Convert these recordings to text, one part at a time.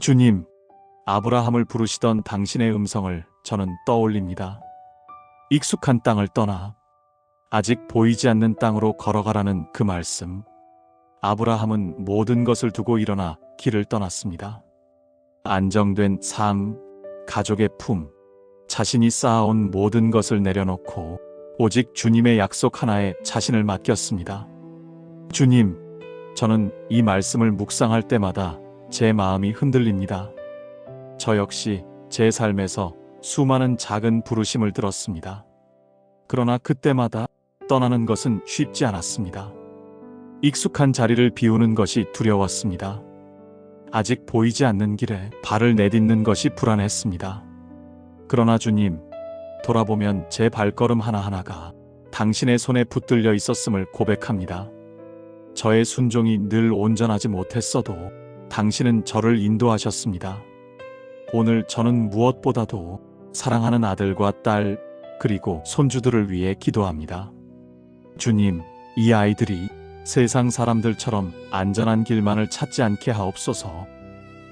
주님, 아브라함을 부르시던 당신의 음성을 저는 떠올립니다. 익숙한 땅을 떠나 아직 보이지 않는 땅으로 걸어가라는 그 말씀. 아브라함은 모든 것을 두고 일어나 길을 떠났습니다. 안정된 삶, 가족의 품, 자신이 쌓아온 모든 것을 내려놓고 오직 주님의 약속 하나에 자신을 맡겼습니다. 주님, 저는 이 말씀을 묵상할 때마다 제 마음이 흔들립니다. 저 역시 제 삶에서 수많은 작은 부르심을 들었습니다. 그러나 그때마다 떠나는 것은 쉽지 않았습니다. 익숙한 자리를 비우는 것이 두려웠습니다. 아직 보이지 않는 길에 발을 내딛는 것이 불안했습니다. 그러나 주님, 돌아보면 제 발걸음 하나하나가 당신의 손에 붙들려 있었음을 고백합니다. 저의 순종이 늘 온전하지 못했어도 당신은 저를 인도하셨습니다. 오늘 저는 무엇보다도 사랑하는 아들과 딸, 그리고 손주들을 위해 기도합니다. 주님, 이 아이들이 세상 사람들처럼 안전한 길만을 찾지 않게 하옵소서.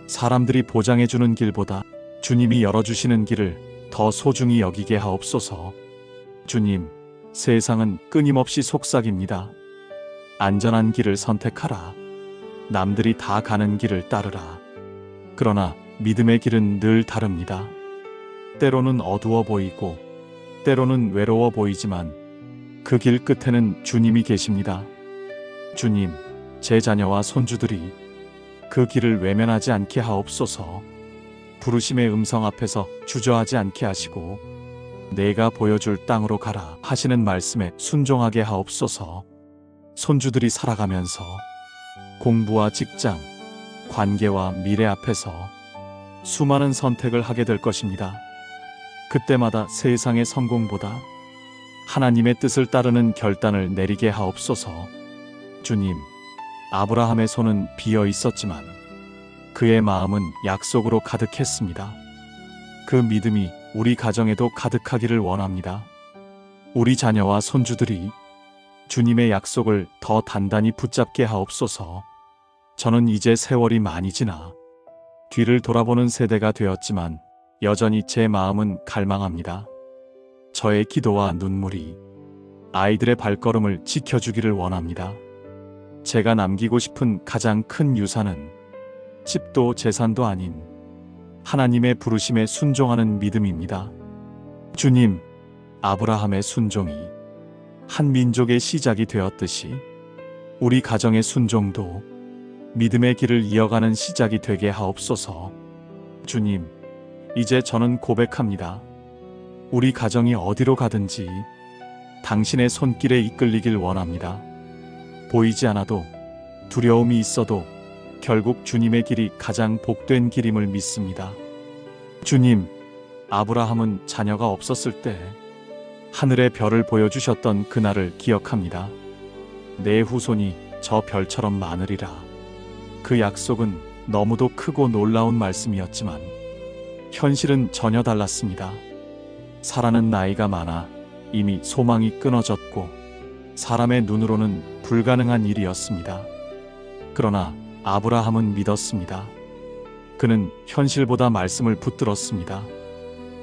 사람들이 보장해주는 길보다 주님이 열어주시는 길을 더 소중히 여기게 하옵소서. 주님, 세상은 끊임없이 속삭입니다. 안전한 길을 선택하라. 남들이 다 가는 길을 따르라. 그러나 믿음의 길은 늘 다릅니다. 때로는 어두워 보이고 때로는 외로워 보이지만 그 길 끝에는 주님이 계십니다. 주님, 제 자녀와 손주들이 그 길을 외면하지 않게 하옵소서. 부르심의 음성 앞에서 주저하지 않게 하시고 내가 보여줄 땅으로 가라 하시는 말씀에 순종하게 하옵소서. 손주들이 살아가면서 공부와 직장, 관계와 미래 앞에서 수많은 선택을 하게 될 것입니다. 그때마다 세상의 성공보다 하나님의 뜻을 따르는 결단을 내리게 하옵소서. 주님, 아브라함의 손은 비어 있었지만 그의 마음은 약속으로 가득했습니다. 그 믿음이 우리 가정에도 가득하기를 원합니다. 우리 자녀와 손주들이 주님의 약속을 더 단단히 붙잡게 하옵소서. 저는 이제 세월이 많이 지나 뒤를 돌아보는 세대가 되었지만 여전히 제 마음은 갈망합니다. 저의 기도와 눈물이 아이들의 발걸음을 지켜주기를 원합니다. 제가 남기고 싶은 가장 큰 유산은 집도 재산도 아닌 하나님의 부르심에 순종하는 믿음입니다. 주님, 아브라함의 순종이 한 민족의 시작이 되었듯이 우리 가정의 순종도 믿음의 길을 이어가는 시작이 되게 하옵소서. 주님, 이제 저는 고백합니다. 우리 가정이 어디로 가든지 당신의 손길에 이끌리길 원합니다. 보이지 않아도 두려움이 있어도 결국 주님의 길이 가장 복된 길임을 믿습니다. 주님, 아브라함은 자녀가 없었을 때 하늘의 별을 보여주셨던 그날을 기억합니다. 내 후손이 저 별처럼 많으리라. 그 약속은 너무도 크고 놀라운 말씀이었지만 현실은 전혀 달랐습니다. 살아는 나이가 많아 이미 소망이 끊어졌고 사람의 눈으로는 불가능한 일이었습니다. 그러나 아브라함은 믿었습니다. 그는 현실보다 말씀을 붙들었습니다.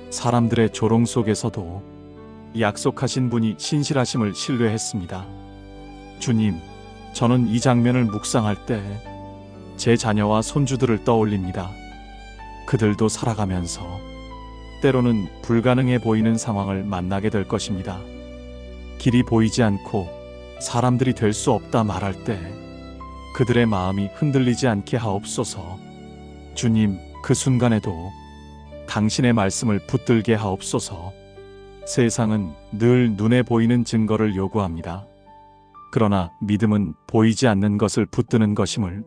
사람들의 조롱 속에서도 약속하신 분이 신실하심을 신뢰했습니다. 주님, 저는 이 장면을 묵상할 때 제 자녀와 손주들을 떠올립니다. 그들도 살아가면서 때로는 불가능해 보이는 상황을 만나게 될 것입니다. 길이 보이지 않고 사람들이 될 수 없다 말할 때 그들의 마음이 흔들리지 않게 하옵소서. 주님, 그 순간에도 당신의 말씀을 붙들게 하옵소서. 세상은 늘 눈에 보이는 증거를 요구합니다. 그러나 믿음은 보이지 않는 것을 붙드는 것임을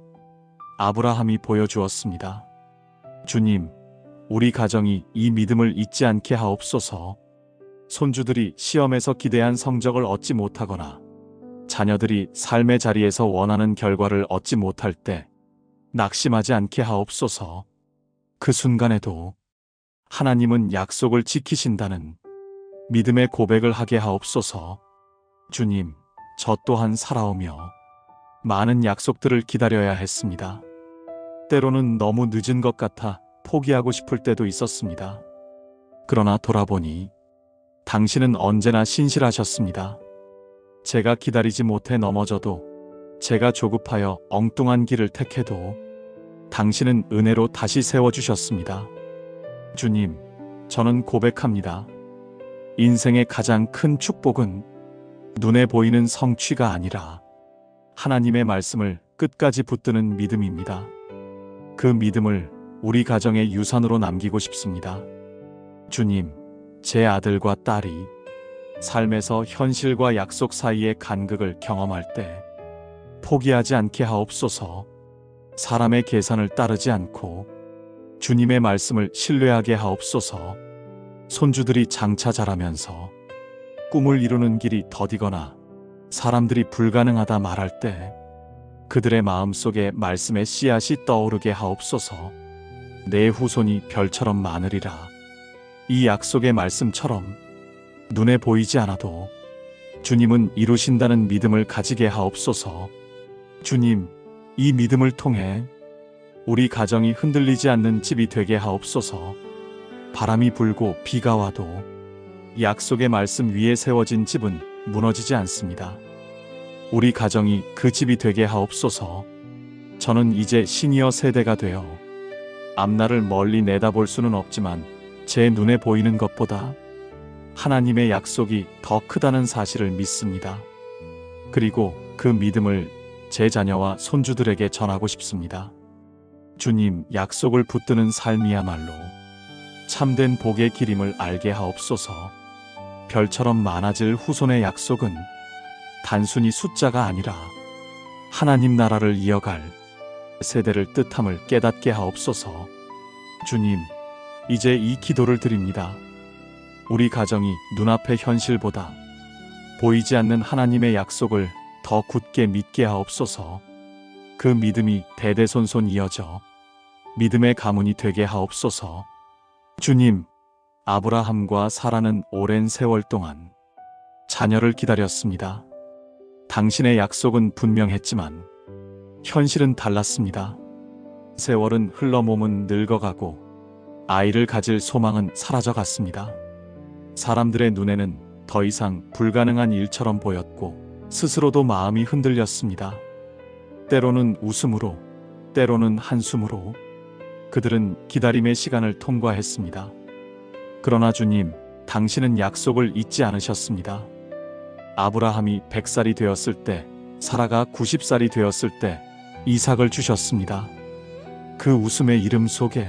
아브라함이 보여주었습니다. 주님, 우리 가정이 이 믿음을 잊지 않게 하옵소서. 손주들이 시험에서 기대한 성적을 얻지 못하거나 자녀들이 삶의 자리에서 원하는 결과를 얻지 못할 때 낙심하지 않게 하옵소서. 그 순간에도 하나님은 약속을 지키신다는 믿음의 고백을 하게 하옵소서. 주님, 저 또한 살아오며 많은 약속들을 기다려야 했습니다. 때로는 너무 늦은 것 같아 포기하고 싶을 때도 있었습니다. 그러나 돌아보니 당신은 언제나 신실하셨습니다. 제가 기다리지 못해 넘어져도, 제가 조급하여 엉뚱한 길을 택해도 당신은 은혜로 다시 세워주셨습니다. 주님, 저는 고백합니다. 인생의 가장 큰 축복은 눈에 보이는 성취가 아니라 하나님의 말씀을 끝까지 붙드는 믿음입니다. 그 믿음을 우리 가정의 유산으로 남기고 싶습니다. 주님, 제 아들과 딸이 삶에서 현실과 약속 사이의 간극을 경험할 때 포기하지 않게 하옵소서. 사람의 계산을 따르지 않고 주님의 말씀을 신뢰하게 하옵소서. 손주들이 장차 자라면서 꿈을 이루는 길이 더디거나 사람들이 불가능하다 말할 때 그들의 마음속에 말씀의 씨앗이 떠오르게 하옵소서. 내 후손이 별처럼 많으리라. 이 약속의 말씀처럼 눈에 보이지 않아도 주님은 이루신다는 믿음을 가지게 하옵소서. 주님, 이 믿음을 통해 우리 가정이 흔들리지 않는 집이 되게 하옵소서. 바람이 불고 비가 와도 약속의 말씀 위에 세워진 집은 무너지지 않습니다. 우리 가정이 그 집이 되게 하옵소서. 저는 이제 시니어 세대가 되어 앞날을 멀리 내다볼 수는 없지만 제 눈에 보이는 것보다 하나님의 약속이 더 크다는 사실을 믿습니다. 그리고 그 믿음을 제 자녀와 손주들에게 전하고 싶습니다. 주님, 약속을 붙드는 삶이야말로 참된 복의 길임을 알게 하옵소서. 별처럼 많아질 후손의 약속은 단순히 숫자가 아니라 하나님 나라를 이어갈 세대를 뜻함을 깨닫게 하옵소서. 주님, 이제 이 기도를 드립니다. 우리 가정이 눈앞의 현실보다 보이지 않는 하나님의 약속을 더 굳게 믿게 하옵소서. 그 믿음이 대대손손 이어져 믿음의 가문이 되게 하옵소서. 주님, 아브라함과 사라는 오랜 세월 동안 자녀를 기다렸습니다. 당신의 약속은 분명했지만 현실은 달랐습니다. 세월은 흘러 몸은 늙어가고 아이를 가질 소망은 사라져갔습니다. 사람들의 눈에는 더 이상 불가능한 일처럼 보였고 스스로도 마음이 흔들렸습니다. 때로는 웃음으로, 때로는 한숨으로 그들은 기다림의 시간을 통과했습니다. 그러나 주님, 당신은 약속을 잊지 않으셨습니다. 아브라함이 100살이 되었을 때, 사라가 90살이 되었을 때 이삭을 주셨습니다. 그 웃음의 이름 속에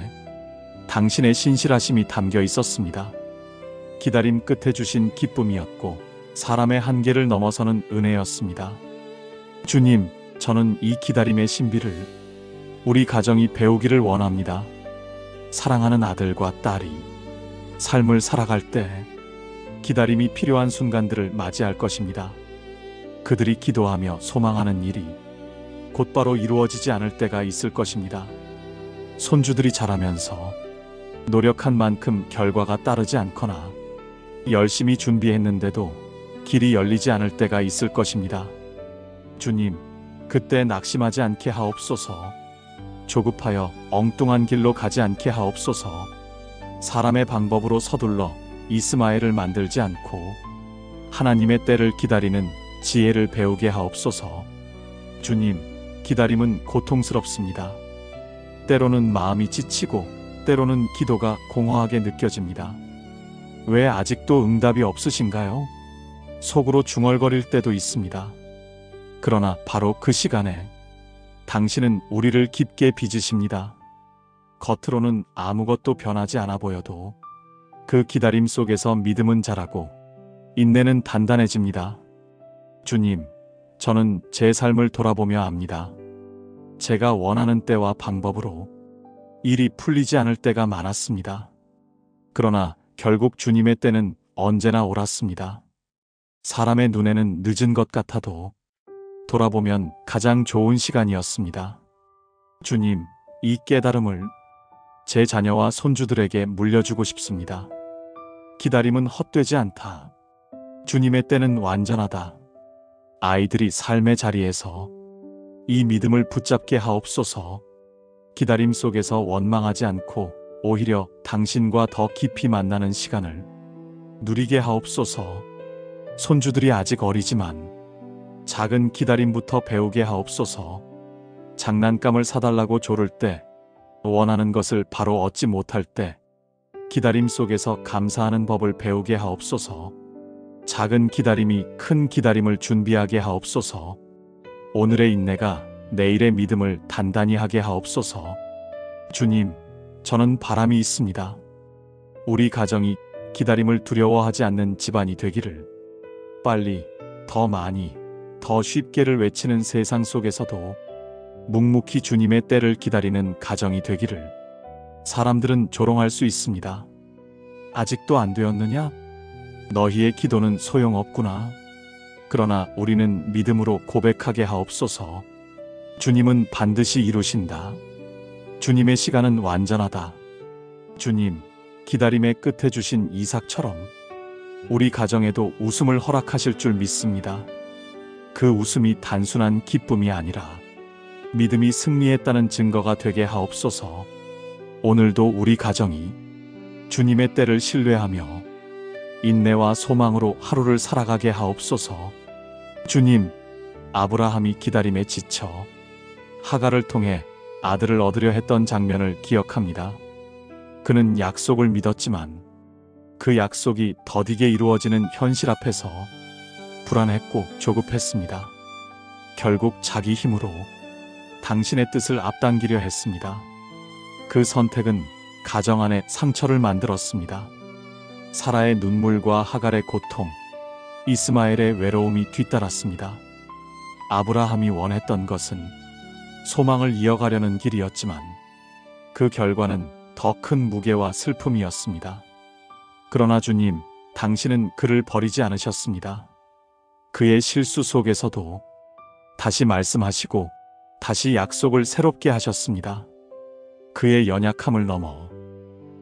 당신의 신실하심이 담겨 있었습니다. 기다림 끝에 주신 기쁨이었고 사람의 한계를 넘어서는 은혜였습니다. 주님, 저는 이 기다림의 신비를 우리 가정이 배우기를 원합니다. 사랑하는 아들과 딸이 삶을 살아갈 때 기다림이 필요한 순간들을 맞이할 것입니다. 그들이 기도하며 소망하는 일이 곧바로 이루어지지 않을 때가 있을 것입니다. 손주들이 자라면서 노력한 만큼 결과가 따르지 않거나 열심히 준비했는데도 길이 열리지 않을 때가 있을 것입니다. 주님, 그때 낙심하지 않게 하옵소서. 조급하여 엉뚱한 길로 가지 않게 하옵소서. 사람의 방법으로 서둘러 이스마엘을 만들지 않고 하나님의 때를 기다리는 지혜를 배우게 하옵소서. 주님, 기다림은 고통스럽습니다. 때로는 마음이 지치고 때로는 기도가 공허하게 느껴집니다. 왜 아직도 응답이 없으신가요? 속으로 중얼거릴 때도 있습니다. 그러나 바로 그 시간에 당신은 우리를 깊게 빚으십니다. 겉으로는 아무것도 변하지 않아 보여도 그 기다림 속에서 믿음은 자라고 인내는 단단해집니다. 주님, 저는 제 삶을 돌아보며 압니다. 제가 원하는 때와 방법으로 일이 풀리지 않을 때가 많았습니다. 그러나 결국 주님의 때는 언제나 옳았습니다. 사람의 눈에는 늦은 것 같아도 돌아보면 가장 좋은 시간이었습니다. 주님, 이 깨달음을 제 자녀와 손주들에게 물려주고 싶습니다. 기다림은 헛되지 않다. 주님의 때는 완전하다. 아이들이 삶의 자리에서 이 믿음을 붙잡게 하옵소서. 기다림 속에서 원망하지 않고 오히려 당신과 더 깊이 만나는 시간을 누리게 하옵소서. 손주들이 아직 어리지만 작은 기다림부터 배우게 하옵소서. 장난감을 사달라고 조를 때, 원하는 것을 바로 얻지 못할 때 기다림 속에서 감사하는 법을 배우게 하옵소서. 작은 기다림이 큰 기다림을 준비하게 하옵소서. 오늘의 인내가 내일의 믿음을 단단히 하게 하옵소서. 주님, 저는 바람이 있습니다. 우리 가정이 기다림을 두려워하지 않는 집안이 되기를. 빨리, 더 많이, 더 쉽게를 외치는 세상 속에서도 묵묵히 주님의 때를 기다리는 가정이 되기를. 사람들은 조롱할 수 있습니다. 아직도 안 되었느냐? 너희의 기도는 소용없구나. 그러나 우리는 믿음으로 고백하게 하옵소서. 주님은 반드시 이루신다. 주님의 시간은 완전하다. 주님, 기다림의 끝에 주신 이삭처럼 우리 가정에도 웃음을 허락하실 줄 믿습니다. 그 웃음이 단순한 기쁨이 아니라 믿음이 승리했다는 증거가 되게 하옵소서. 오늘도 우리 가정이 주님의 때를 신뢰하며 인내와 소망으로 하루를 살아가게 하옵소서. 주님, 아브라함이 기다림에 지쳐 하갈을 통해 아들을 얻으려 했던 장면을 기억합니다. 그는 약속을 믿었지만 그 약속이 더디게 이루어지는 현실 앞에서 불안했고 조급했습니다. 결국 자기 힘으로 당신의 뜻을 앞당기려 했습니다. 그 선택은 가정 안에 상처를 만들었습니다. 사라의 눈물과 하갈의 고통, 이스마엘의 외로움이 뒤따랐습니다. 아브라함이 원했던 것은 소망을 이어가려는 길이었지만 그 결과는 더 큰 무게와 슬픔이었습니다. 그러나 주님, 당신은 그를 버리지 않으셨습니다. 그의 실수 속에서도 다시 말씀하시고 다시 약속을 새롭게 하셨습니다. 그의 연약함을 넘어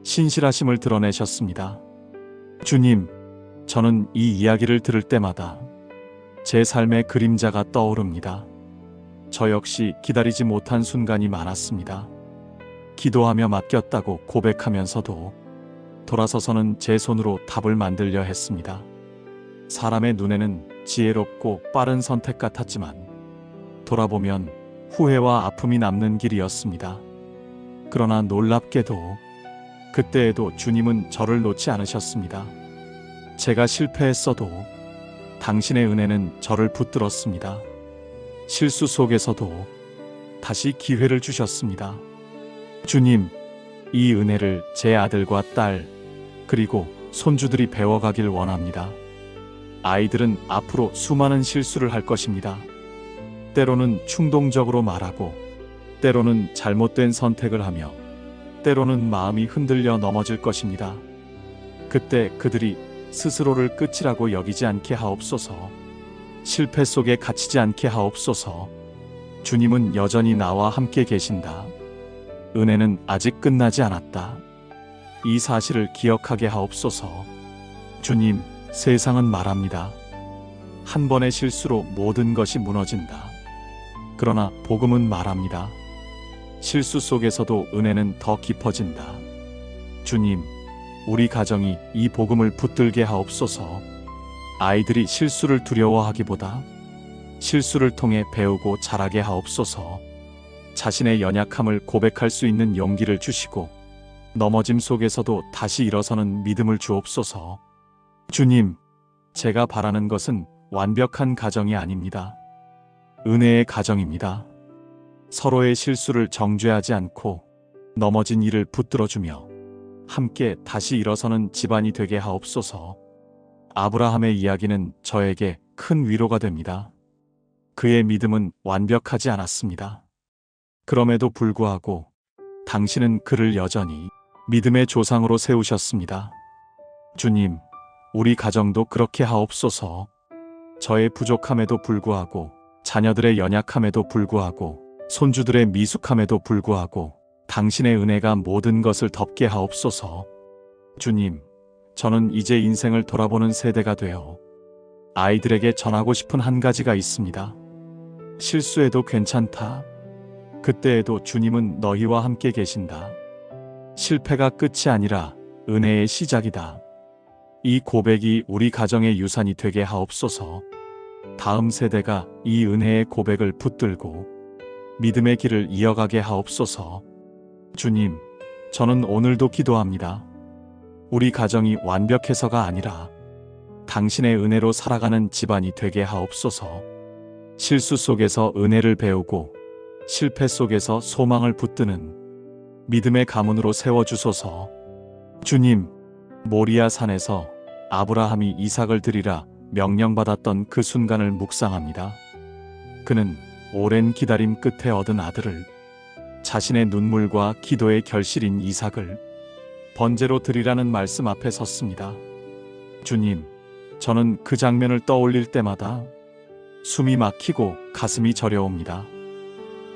신실하심을 드러내셨습니다. 주님, 저는 이 이야기를 들을 때마다 제 삶의 그림자가 떠오릅니다. 저 역시 기다리지 못한 순간이 많았습니다. 기도하며 맡겼다고 고백하면서도 돌아서서는 제 손으로 답을 만들려 했습니다. 사람의 눈에는 지혜롭고 빠른 선택 같았지만 돌아보면 후회와 아픔이 남는 길이었습니다. 그러나 놀랍게도 그때에도 주님은 저를 놓지 않으셨습니다. 제가 실패했어도 당신의 은혜는 저를 붙들었습니다. 실수 속에서도 다시 기회를 주셨습니다. 주님, 이 은혜를 제 아들과 딸, 그리고 손주들이 배워가길 원합니다. 아이들은 앞으로 수많은 실수를 할 것입니다. 때로는 충동적으로 말하고, 때로는 잘못된 선택을 하며, 때로는 마음이 흔들려 넘어질 것입니다. 그때 그들이 스스로를 끝이라고 여기지 않게 하옵소서. 실패 속에 갇히지 않게 하옵소서. 주님은 여전히 나와 함께 계신다. 은혜는 아직 끝나지 않았다. 이 사실을 기억하게 하옵소서. 주님, 세상은 말합니다. 한 번의 실수로 모든 것이 무너진다. 그러나 복음은 말합니다. 실수 속에서도 은혜는 더 깊어진다. 주님, 우리 가정이 이 복음을 붙들게 하옵소서. 아이들이 실수를 두려워하기보다 실수를 통해 배우고 자라게 하옵소서. 자신의 연약함을 고백할 수 있는 용기를 주시고 넘어짐 속에서도 다시 일어서는 믿음을 주옵소서. 주님, 제가 바라는 것은 완벽한 가정이 아닙니다. 은혜의 가정입니다. 서로의 실수를 정죄하지 않고 넘어진 이를 붙들어주며 함께 다시 일어서는 집안이 되게 하옵소서. 아브라함의 이야기는 저에게 큰 위로가 됩니다. 그의 믿음은 완벽하지 않았습니다. 그럼에도 불구하고 당신은 그를 여전히 믿음의 조상으로 세우셨습니다. 주님, 우리 가정도 그렇게 하옵소서. 저의 부족함에도 불구하고, 자녀들의 연약함에도 불구하고, 손주들의 미숙함에도 불구하고 당신의 은혜가 모든 것을 덮게 하옵소서. 주님, 저는 이제 인생을 돌아보는 세대가 되어 아이들에게 전하고 싶은 한 가지가 있습니다. 실수해도 괜찮다. 그때에도 주님은 너희와 함께 계신다. 실패가 끝이 아니라 은혜의 시작이다. 이 고백이 우리 가정의 유산이 되게 하옵소서. 다음 세대가 이 은혜의 고백을 붙들고 믿음의 길을 이어가게 하옵소서. 주님, 저는 오늘도 기도합니다. 우리 가정이 완벽해서가 아니라 당신의 은혜로 살아가는 집안이 되게 하옵소서. 실수 속에서 은혜를 배우고 실패 속에서 소망을 붙드는 믿음의 가문으로 세워주소서. 주님, 모리아 산에서 아브라함이 이삭을 드리라 명령받았던 그 순간을 묵상합니다. 그는 오랜 기다림 끝에 얻은 아들을, 자신의 눈물과 기도의 결실인 이삭을 번제로 드리라는 말씀 앞에 섰습니다. 주님, 저는 그 장면을 떠올릴 때마다 숨이 막히고 가슴이 저려옵니다.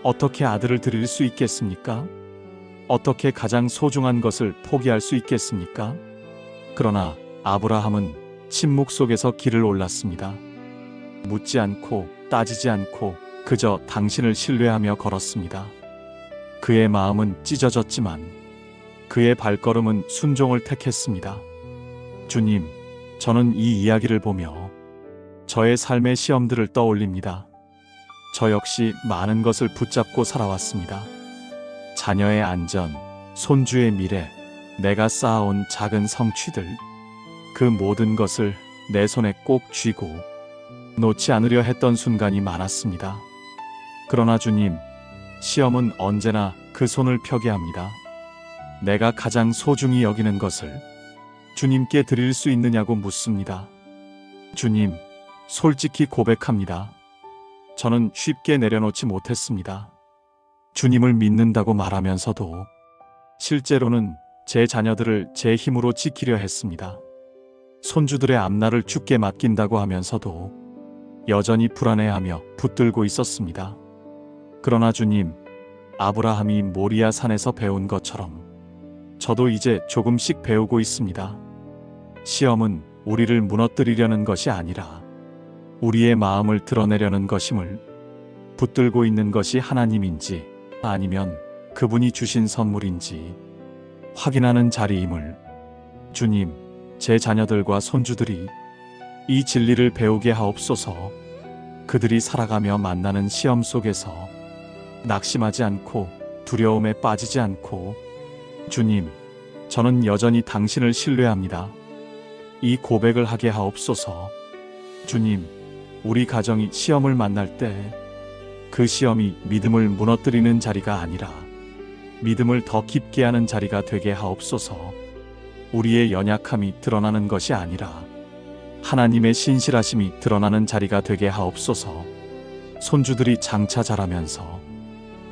어떻게 아들을 드릴 수 있겠습니까? 어떻게 가장 소중한 것을 포기할 수 있겠습니까? 그러나 아브라함은 침묵 속에서 길을 올랐습니다. 묻지 않고 따지지 않고 그저 당신을 신뢰하며 걸었습니다. 그의 마음은 찢어졌지만 그의 발걸음은 순종을 택했습니다. 주님, 저는 이 이야기를 보며 저의 삶의 시험들을 떠올립니다. 저 역시 많은 것을 붙잡고 살아왔습니다. 자녀의 안전, 손주의 미래, 내가 쌓아온 작은 성취들, 그 모든 것을 내 손에 꼭 쥐고 놓지 않으려 했던 순간이 많았습니다. 그러나 주님, 시험은 언제나 그 손을 펴게 합니다. 내가 가장 소중히 여기는 것을 주님께 드릴 수 있느냐고 묻습니다. 주님, 솔직히 고백합니다. 저는 쉽게 내려놓지 못했습니다. 주님을 믿는다고 말하면서도 실제로는 제 자녀들을 제 힘으로 지키려 했습니다. 손주들의 앞날을 주께 맡긴다고 하면서도 여전히 불안해하며 붙들고 있었습니다. 그러나 주님, 아브라함이 모리아 산에서 배운 것처럼 저도 이제 조금씩 배우고 있습니다. 시험은 우리를 무너뜨리려는 것이 아니라 우리의 마음을 드러내려는 것임을, 붙들고 있는 것이 하나님인지 아니면 그분이 주신 선물인지 확인하는 자리임을, 주님, 제 자녀들과 손주들이 이 진리를 배우게 하옵소서. 그들이 살아가며 만나는 시험 속에서 낙심하지 않고 두려움에 빠지지 않고, 주님, 저는 여전히 당신을 신뢰합니다. 이 고백을 하게 하옵소서. 주님, 우리 가정이 시험을 만날 때 그 시험이 믿음을 무너뜨리는 자리가 아니라 믿음을 더 깊게 하는 자리가 되게 하옵소서. 우리의 연약함이 드러나는 것이 아니라 하나님의 신실하심이 드러나는 자리가 되게 하옵소서. 손주들이 장차 자라면서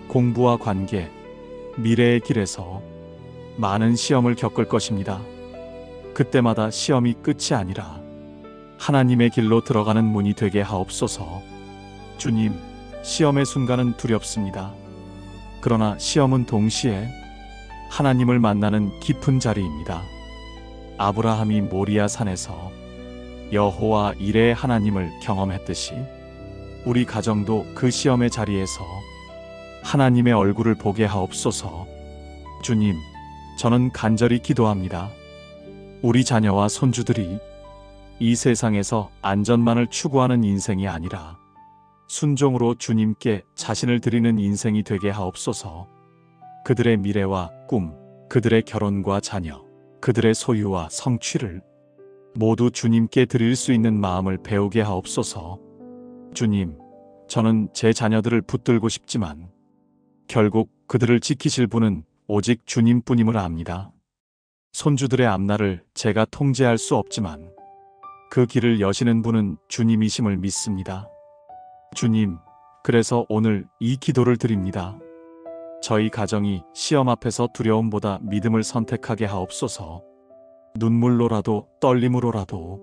공부와 관계, 미래의 길에서 많은 시험을 겪을 것입니다. 그때마다 시험이 끝이 아니라 하나님의 길로 들어가는 문이 되게 하옵소서. 주님, 시험의 순간은 두렵습니다. 그러나 시험은 동시에 하나님을 만나는 깊은 자리입니다. 아브라함이 모리아 산에서 여호와 이레의 하나님을 경험했듯이 우리 가정도 그 시험의 자리에서 하나님의 얼굴을 보게 하옵소서. 주님, 저는 간절히 기도합니다. 우리 자녀와 손주들이 이 세상에서 안전만을 추구하는 인생이 아니라 순종으로 주님께 자신을 드리는 인생이 되게 하옵소서. 그들의 미래와 꿈, 그들의 결혼과 자녀, 그들의 소유와 성취를 모두 주님께 드릴 수 있는 마음을 배우게 하옵소서. 주님, 저는 제 자녀들을 붙들고 싶지만 결국 그들을 지키실 분은 오직 주님뿐임을 압니다. 손주들의 앞날을 제가 통제할 수 없지만 그 길을 여시는 분은 주님이심을 믿습니다. 주님, 그래서 오늘 이 기도를 드립니다. 저희 가정이 시험 앞에서 두려움보다 믿음을 선택하게 하옵소서. 눈물로라도 떨림으로라도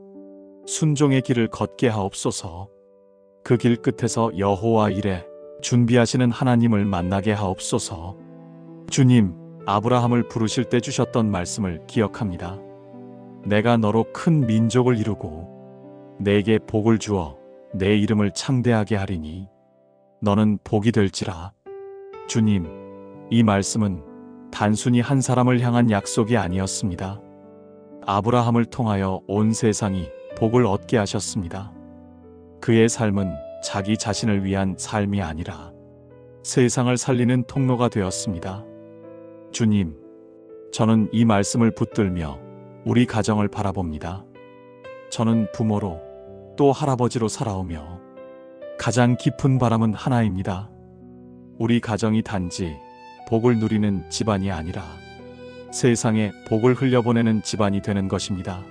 순종의 길을 걷게 하옵소서. 그 길 끝에서 여호와 이레 준비하시는 하나님을 만나게 하옵소서. 주님, 아브라함을 부르실 때 주셨던 말씀을 기억합니다. 내가 너로 큰 민족을 이루고 내게 복을 주어 내 이름을 창대하게 하리니 너는 복이 될지라. 주님, 이 말씀은 단순히 한 사람을 향한 약속이 아니었습니다. 아브라함을 통하여 온 세상이 복을 얻게 하셨습니다. 그의 삶은 자기 자신을 위한 삶이 아니라 세상을 살리는 통로가 되었습니다. 주님, 저는 이 말씀을 붙들며 우리 가정을 바라봅니다. 저는 부모로 또 할아버지로 살아오며 가장 깊은 바람은 하나입니다. 우리 가정이 단지 복을 누리는 집안이 아니라 세상에 복을 흘려보내는 집안이 되는 것입니다.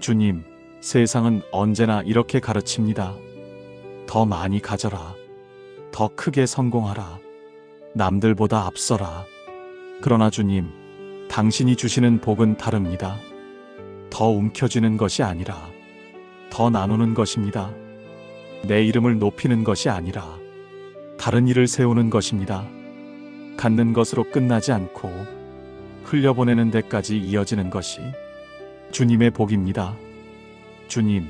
주님, 세상은 언제나 이렇게 가르칩니다. 더 많이 가져라. 더 크게 성공하라. 남들보다 앞서라. 그러나 주님, 당신이 주시는 복은 다릅니다. 더 움켜쥐는 것이 아니라 더 나누는 것입니다. 내 이름을 높이는 것이 아니라 다른 일을 세우는 것입니다. 갖는 것으로 끝나지 않고 흘려보내는 데까지 이어지는 것이 주님의 복입니다. 주님,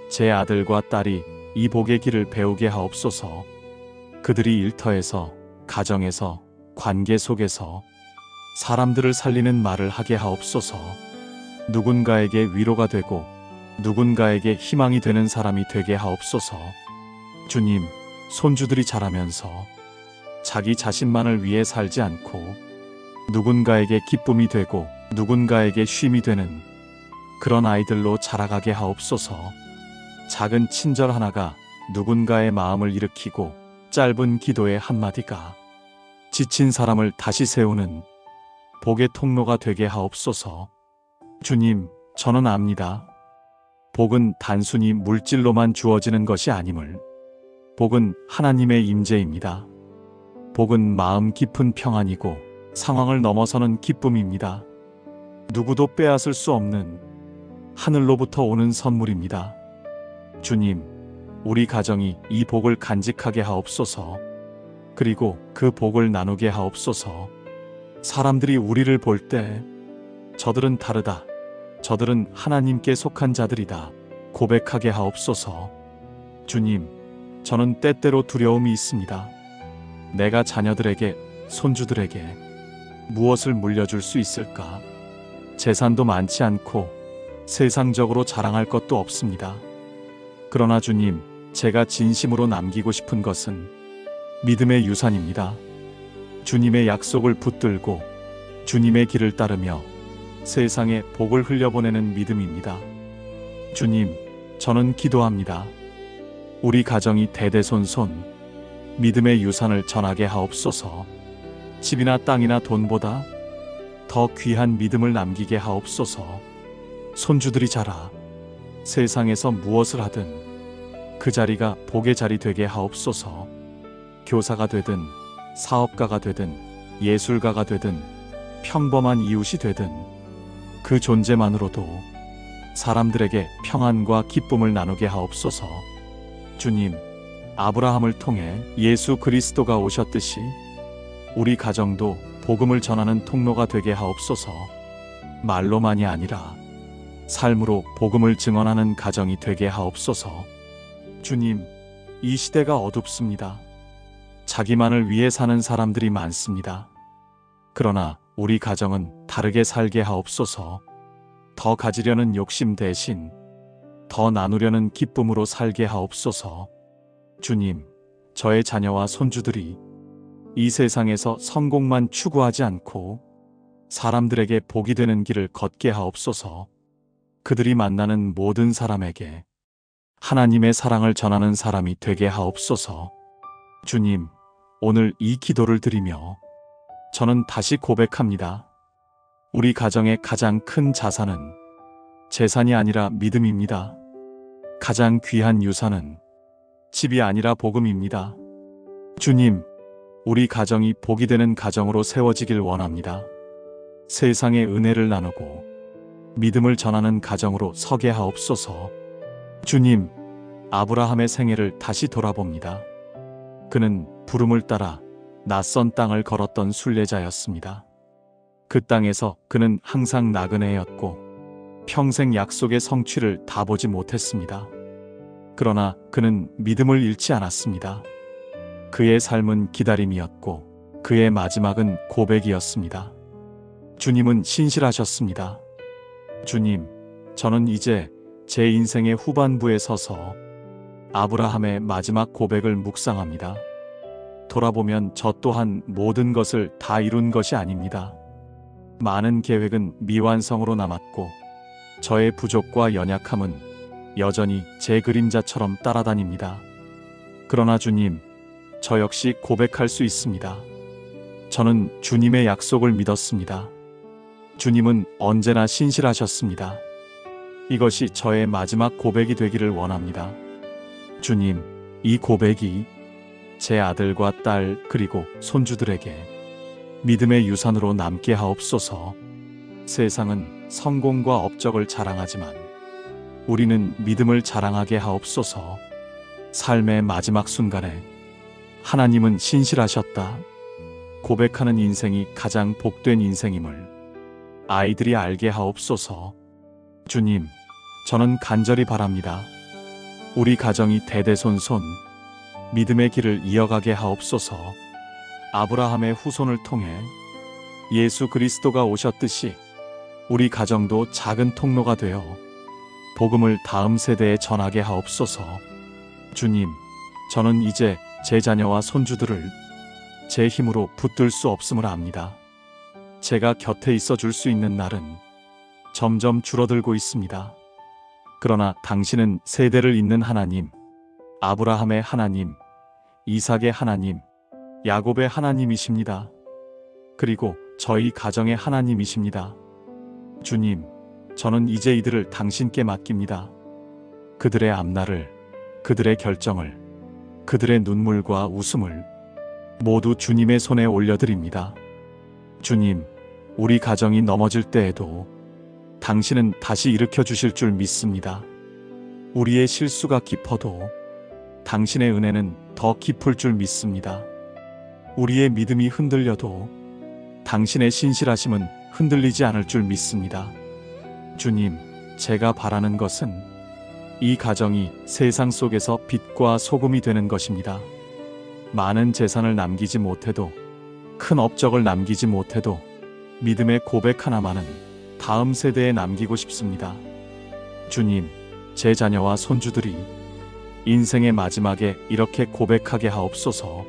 제 아들과 딸이 이 복의 길을 배우게 하옵소서. 그들이 일터에서, 가정에서, 관계 속에서 사람들을 살리는 말을 하게 하옵소서. 누군가에게 위로가 되고 누군가에게 희망이 되는 사람이 되게 하옵소서. 주님, 손주들이 자라면서 자기 자신만을 위해 살지 않고 누군가에게 기쁨이 되고 누군가에게 쉼이 되는 그런 아이들로 자라가게 하옵소서. 작은 친절 하나가 누군가의 마음을 일으키고 짧은 기도의 한마디가 지친 사람을 다시 세우는 복의 통로가 되게 하옵소서. 주님, 저는 압니다. 복은 단순히 물질로만 주어지는 것이 아님을. 복은 하나님의 임재입니다. 복은 마음 깊은 평안이고 상황을 넘어서는 기쁨입니다. 누구도 빼앗을 수 없는 하늘로부터 오는 선물입니다. 주님, 우리 가정이 이 복을 간직하게 하옵소서. 그리고 그 복을 나누게 하옵소서. 사람들이 우리를 볼 때 저들은 다르다. 저들은 하나님께 속한 자들이다. 고백하게 하옵소서. 주님, 저는 때때로 두려움이 있습니다. 내가 자녀들에게, 손주들에게 무엇을 물려줄 수 있을까? 재산도 많지 않고 세상적으로 자랑할 것도 없습니다. 그러나 주님, 제가 진심으로 남기고 싶은 것은 믿음의 유산입니다. 주님의 약속을 붙들고 주님의 길을 따르며 세상에 복을 흘려보내는 믿음입니다. 주님, 저는 기도합니다. 우리 가정이 대대손손 믿음의 유산을 전하게 하옵소서. 집이나 땅이나 돈보다 더 귀한 믿음을 남기게 하옵소서. 손주들이 자라 세상에서 무엇을 하든 그 자리가 복의 자리 되게 하옵소서. 교사가 되든 사업가가 되든 예술가가 되든 평범한 이웃이 되든 그 존재만으로도 사람들에게 평안과 기쁨을 나누게 하옵소서. 주님, 아브라함을 통해 예수 그리스도가 오셨듯이 우리 가정도 복음을 전하는 통로가 되게 하옵소서. 말로만이 아니라 삶으로 복음을 증언하는 가정이 되게 하옵소서. 주님, 이 시대가 어둡습니다. 자기만을 위해 사는 사람들이 많습니다. 그러나 우리 가정은 다르게 살게 하옵소서. 더 가지려는 욕심 대신 더 나누려는 기쁨으로 살게 하옵소서. 주님, 저의 자녀와 손주들이 이 세상에서 성공만 추구하지 않고 사람들에게 복이 되는 길을 걷게 하옵소서. 그들이 만나는 모든 사람에게 하나님의 사랑을 전하는 사람이 되게 하옵소서. 주님, 오늘 이 기도를 드리며 저는 다시 고백합니다. 우리 가정의 가장 큰 자산은 재산이 아니라 믿음입니다. 가장 귀한 유산은 집이 아니라 복음입니다. 주님, 우리 가정이 복이 되는 가정으로 세워지길 원합니다. 세상의 은혜를 나누고 믿음을 전하는 가정으로 서게 하옵소서. 주님, 아브라함의 생애를 다시 돌아봅니다. 그는 부름을 따라 낯선 땅을 걸었던 순례자였습니다. 그 땅에서 그는 항상 나그네였고 평생 약속의 성취를 다 보지 못했습니다. 그러나 그는 믿음을 잃지 않았습니다. 그의 삶은 기다림이었고 그의 마지막은 고백이었습니다. 주님은 신실하셨습니다. 주님, 저는 이제 제 인생의 후반부에 서서 아브라함의 마지막 고백을 묵상합니다. 돌아보면 저 또한 모든 것을 다 이룬 것이 아닙니다. 많은 계획은 미완성으로 남았고 저의 부족과 연약함은 여전히 제 그림자처럼 따라다닙니다. 그러나 주님, 저 역시 고백할 수 있습니다. 저는 주님의 약속을 믿었습니다. 주님은 언제나 신실하셨습니다. 이것이 저의 마지막 고백이 되기를 원합니다. 주님, 이 고백이 제 아들과 딸 그리고 손주들에게 믿음의 유산으로 남게 하옵소서. 세상은 성공과 업적을 자랑하지만 우리는 믿음을 자랑하게 하옵소서. 삶의 마지막 순간에 하나님은 신실하셨다. 고백하는 인생이 가장 복된 인생임을 아이들이 알게 하옵소서. 주님, 저는 간절히 바랍니다. 우리 가정이 대대손손 믿음의 길을 이어가게 하옵소서. 아브라함의 후손을 통해 예수 그리스도가 오셨듯이 우리 가정도 작은 통로가 되어 복음을 다음 세대에 전하게 하옵소서. 주님, 저는 이제 제 자녀와 손주들을 제 힘으로 붙들 수 없음을 압니다. 제가 곁에 있어 줄 수 있는 날은 점점 줄어들고 있습니다. 그러나 당신은 세대를 잇는 하나님, 아브라함의 하나님, 이삭의 하나님, 야곱의 하나님이십니다. 그리고 저희 가정의 하나님이십니다. 주님, 저는 이제 이들을 당신께 맡깁니다. 그들의 앞날을, 그들의 결정을, 그들의 눈물과 웃음을 모두 주님의 손에 올려드립니다. 주님, 우리 가정이 넘어질 때에도 당신은 다시 일으켜 주실 줄 믿습니다. 우리의 실수가 깊어도 당신의 은혜는 더 깊을 줄 믿습니다. 우리의 믿음이 흔들려도 당신의 신실하심은 흔들리지 않을 줄 믿습니다. 주님, 제가 바라는 것은 이 가정이 세상 속에서 빛과 소금이 되는 것입니다. 많은 재산을 남기지 못해도, 큰 업적을 남기지 못해도 믿음의 고백 하나만은 다음 세대에 남기고 싶습니다. 주님, 제 자녀와 손주들이 인생의 마지막에 이렇게 고백하게 하옵소서.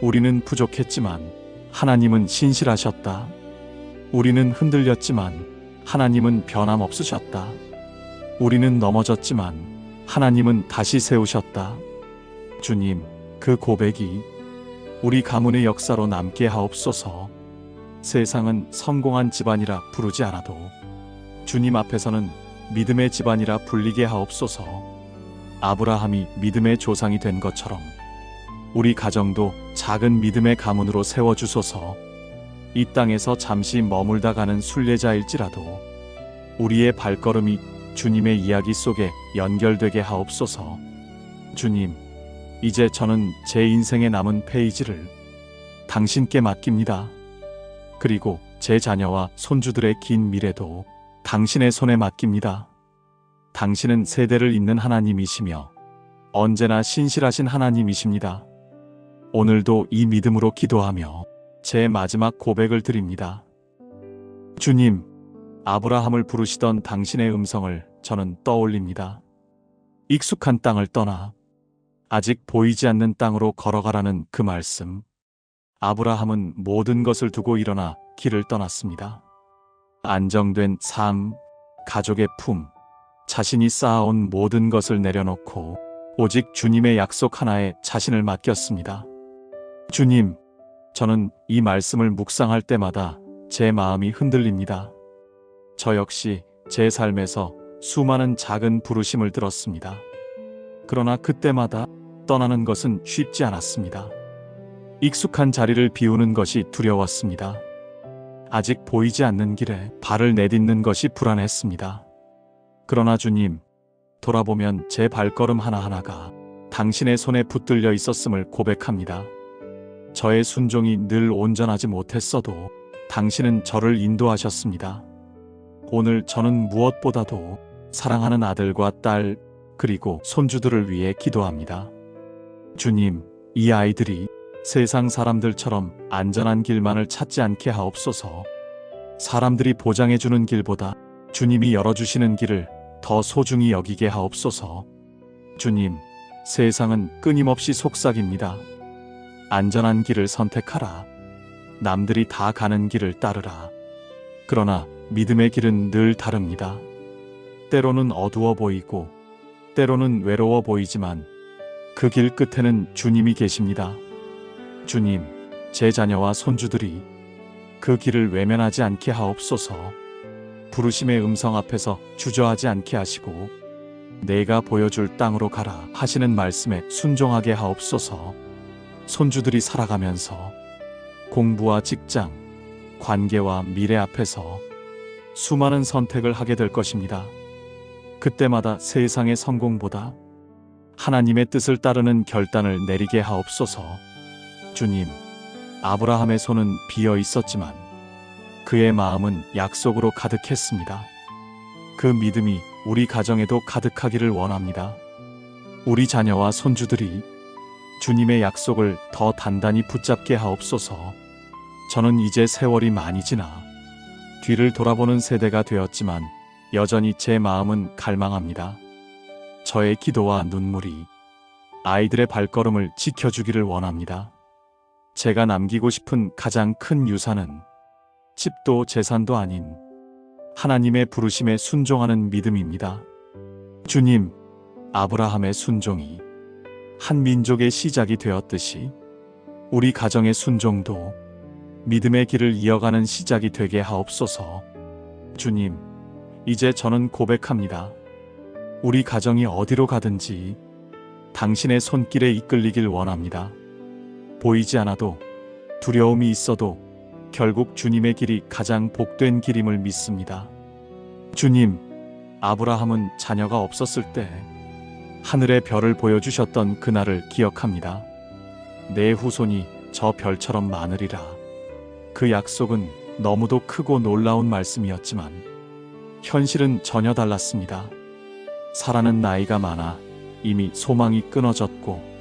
우리는 부족했지만 하나님은 신실하셨다. 우리는 흔들렸지만 하나님은 변함없으셨다. 우리는 넘어졌지만 하나님은 다시 세우셨다. 주님, 그 고백이 우리 가문의 역사로 남게 하옵소서. 세상은 성공한 집안이라 부르지 않아도 주님 앞에서는 믿음의 집안이라 불리게 하옵소서. 아브라함이 믿음의 조상이 된 것처럼 우리 가정도 작은 믿음의 가문으로 세워주소서. 이 땅에서 잠시 머물다 가는 순례자일지라도 우리의 발걸음이 주님의 이야기 속에 연결되게 하옵소서. 주님, 이제 저는 제 인생에 남은 페이지를 당신께 맡깁니다. 그리고 제 자녀와 손주들의 긴 미래도 당신의 손에 맡깁니다. 당신은 세대를 잇는 하나님이시며 언제나 신실하신 하나님이십니다. 오늘도 이 믿음으로 기도하며 제 마지막 고백을 드립니다. 주님, 아브라함을 부르시던 당신의 음성을 저는 떠올립니다. 익숙한 땅을 떠나 아직 보이지 않는 땅으로 걸어가라는 그 말씀. 아브라함은 모든 것을 두고 일어나 길을 떠났습니다. 안정된 삶, 가족의 품, 자신이 쌓아온 모든 것을 내려놓고 오직 주님의 약속 하나에 자신을 맡겼습니다. 주님, 저는 이 말씀을 묵상할 때마다 제 마음이 흔들립니다. 저 역시 제 삶에서 수많은 작은 부르심을 들었습니다. 그러나 그때마다 떠나는 것은 쉽지 않았습니다. 익숙한 자리를 비우는 것이 두려웠습니다. 아직 보이지 않는 길에 발을 내딛는 것이 불안했습니다. 그러나 주님, 돌아보면 제 발걸음 하나하나가 당신의 손에 붙들려 있었음을 고백합니다. 저의 순종이 늘 온전하지 못했어도 당신은 저를 인도하셨습니다. 오늘 저는 무엇보다도 사랑하는 아들과 딸 그리고 손주들을 위해 기도합니다. 주님, 이 아이들이 세상 사람들처럼 안전한 길만을 찾지 않게 하옵소서. 사람들이 보장해주는 길보다 주님이 열어주시는 길을 더 소중히 여기게 하옵소서. 주님, 세상은 끊임없이 속삭입니다. 안전한 길을 선택하라. 남들이 다 가는 길을 따르라. 그러나 믿음의 길은 늘 다릅니다. 때로는 어두워 보이고 때로는 외로워 보이지만 그 길 끝에는 주님이 계십니다. 주님, 제 자녀와 손주들이 그 길을 외면하지 않게 하옵소서. 부르심의 음성 앞에서 주저하지 않게 하시고 내가 보여줄 땅으로 가라 하시는 말씀에 순종하게 하옵소서. 손주들이 살아가면서 공부와 직장, 관계와 미래 앞에서 수많은 선택을 하게 될 것입니다. 그때마다 세상의 성공보다 하나님의 뜻을 따르는 결단을 내리게 하옵소서. 주님, 아브라함의 손은 비어 있었지만 그의 마음은 약속으로 가득했습니다. 그 믿음이 우리 가정에도 가득하기를 원합니다. 우리 자녀와 손주들이 주님의 약속을 더 단단히 붙잡게 하옵소서. 저는 이제 세월이 많이 지나 뒤를 돌아보는 세대가 되었지만 여전히 제 마음은 갈망합니다. 저의 기도와 눈물이 아이들의 발걸음을 지켜주기를 원합니다. 제가 남기고 싶은 가장 큰 유산은 집도 재산도 아닌 하나님의 부르심에 순종하는 믿음입니다. 주님, 아브라함의 순종이 한 민족의 시작이 되었듯이 우리 가정의 순종도 믿음의 길을 이어가는 시작이 되게 하옵소서. 주님, 이제 저는 고백합니다. 우리 가정이 어디로 가든지 당신의 손길에 이끌리길 원합니다. 보이지 않아도 두려움이 있어도 결국 주님의 길이 가장 복된 길임을 믿습니다. 주님, 아브라함은 자녀가 없었을 때 하늘의 별을 보여주셨던 그날을 기억합니다. 내 후손이 저 별처럼 많으리라. 그 약속은 너무도 크고 놀라운 말씀이었지만 현실은 전혀 달랐습니다. 살아는 나이가 많아 이미 소망이 끊어졌고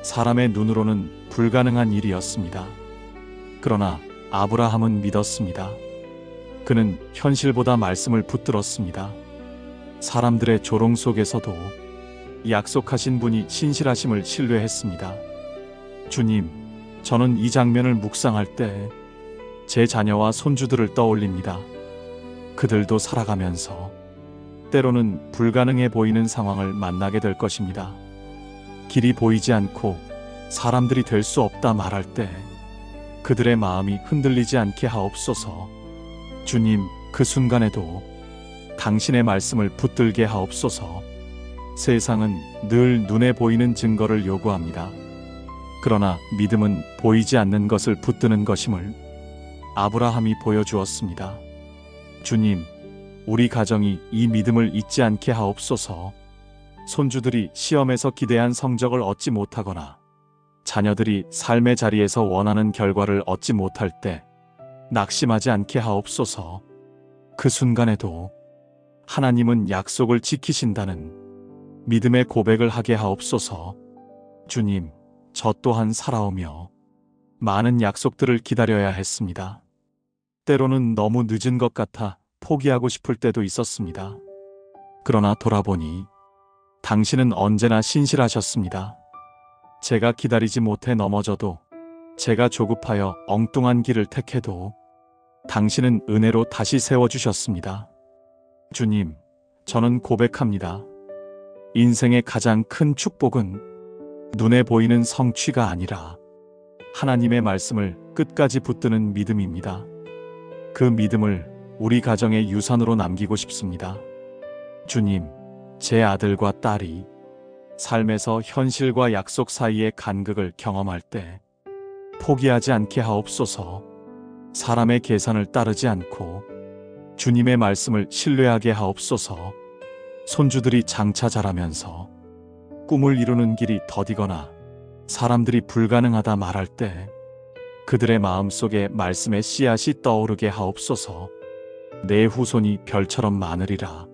사람의 눈으로는 불가능한 일이었습니다. 그러나 아브라함은 믿었습니다. 그는 현실보다 말씀을 붙들었습니다. 사람들의 조롱 속에서도 약속하신 분이 신실하심을 신뢰했습니다. 주님, 저는 이 장면을 묵상할 때 제 자녀와 손주들을 떠올립니다. 그들도 살아가면서 때로는 불가능해 보이는 상황을 만나게 될 것입니다. 길이 보이지 않고 사람들이 될 수 없다 말할 때 그들의 마음이 흔들리지 않게 하옵소서. 주님, 그 순간에도 당신의 말씀을 붙들게 하옵소서. 세상은 늘 눈에 보이는 증거를 요구합니다. 그러나 믿음은 보이지 않는 것을 붙드는 것임을 아브라함이 보여주었습니다. 주님, 우리 가정이 이 믿음을 잊지 않게 하옵소서. 손주들이 시험에서 기대한 성적을 얻지 못하거나 자녀들이 삶의 자리에서 원하는 결과를 얻지 못할 때 낙심하지 않게 하옵소서. 그 순간에도 하나님은 약속을 지키신다는 믿음의 고백을 하게 하옵소서. 주님, 저 또한 살아오며 많은 약속들을 기다려야 했습니다. 때로는 너무 늦은 것 같아 포기하고 싶을 때도 있었습니다. 그러나 돌아보니 당신은 언제나 신실하셨습니다. 제가 기다리지 못해 넘어져도, 제가 조급하여 엉뚱한 길을 택해도 당신은 은혜로 다시 세워주셨습니다. 주님, 저는 고백합니다. 인생의 가장 큰 축복은 눈에 보이는 성취가 아니라 하나님의 말씀을 끝까지 붙드는 믿음입니다. 그 믿음을 우리 가정의 유산으로 남기고 싶습니다. 주님, 제 아들과 딸이 삶에서 현실과 약속 사이의 간극을 경험할 때 포기하지 않게 하옵소서. 사람의 계산을 따르지 않고 주님의 말씀을 신뢰하게 하옵소서. 손주들이 장차 자라면서 꿈을 이루는 길이 더디거나 사람들이 불가능하다 말할 때 그들의 마음속에 말씀의 씨앗이 떠오르게 하옵소서. 내 후손이 별처럼 많으리라.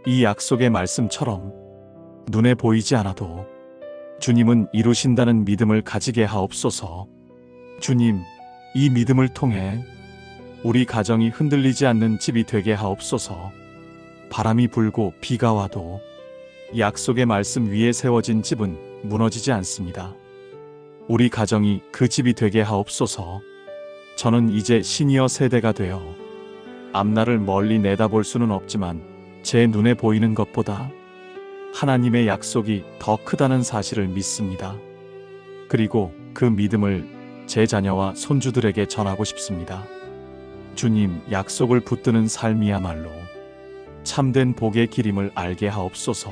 이 약속의 말씀처럼 눈에 보이지 않아도 주님은 이루신다는 믿음을 가지게 하옵소서. 주님, 이 믿음을 통해 우리 가정이 흔들리지 않는 집이 되게 하옵소서. 바람이 불고 비가 와도 약속의 말씀 위에 세워진 집은 무너지지 않습니다. 우리 가정이 그 집이 되게 하옵소서. 저는 이제 시니어 세대가 되어 앞날을 멀리 내다볼 수는 없지만 제 눈에 보이는 것보다 하나님의 약속이 더 크다는 사실을 믿습니다. 그리고 그 믿음을 제 자녀와 손주들에게 전하고 싶습니다. 주님, 약속을 붙드는 삶이야말로 참된 복의 길임을 알게 하옵소서.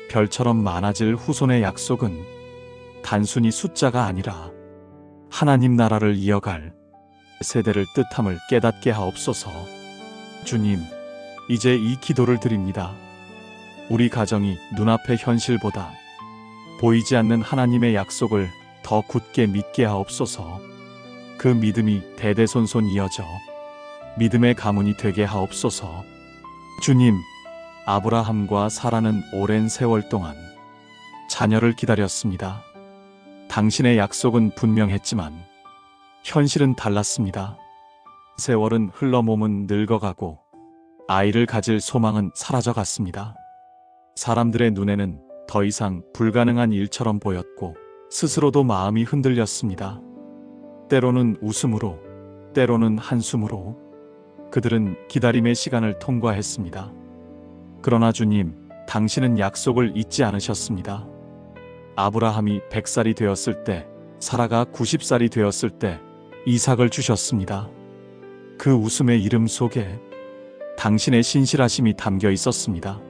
별처럼 많아질 후손의 약속은 단순히 숫자가 아니라 하나님 나라를 이어갈 세대를 뜻함을 깨닫게 하옵소서. 주님, 이제 이 기도를 드립니다. 우리 가정이 눈앞의 현실보다 보이지 않는 하나님의 약속을 더 굳게 믿게 하옵소서. 그 믿음이 대대손손 이어져 믿음의 가문이 되게 하옵소서. 주님, 아브라함과 사라는 오랜 세월 동안 자녀를 기다렸습니다. 당신의 약속은 분명했지만 현실은 달랐습니다. 세월은 흘러 몸은 늙어가고 아이를 가질 소망은 사라져갔습니다. 사람들의 눈에는 더 이상 불가능한 일처럼 보였고 스스로도 마음이 흔들렸습니다. 때로는 웃음으로, 때로는 한숨으로 그들은 기다림의 시간을 통과했습니다. 그러나 주님, 당신은 약속을 잊지 않으셨습니다. 아브라함이 100살이 되었을 때, 사라가 90살이 되었을 때 이삭을 주셨습니다. 그 웃음의 이름 속에 당신의 신실하심이 담겨 있었습니다.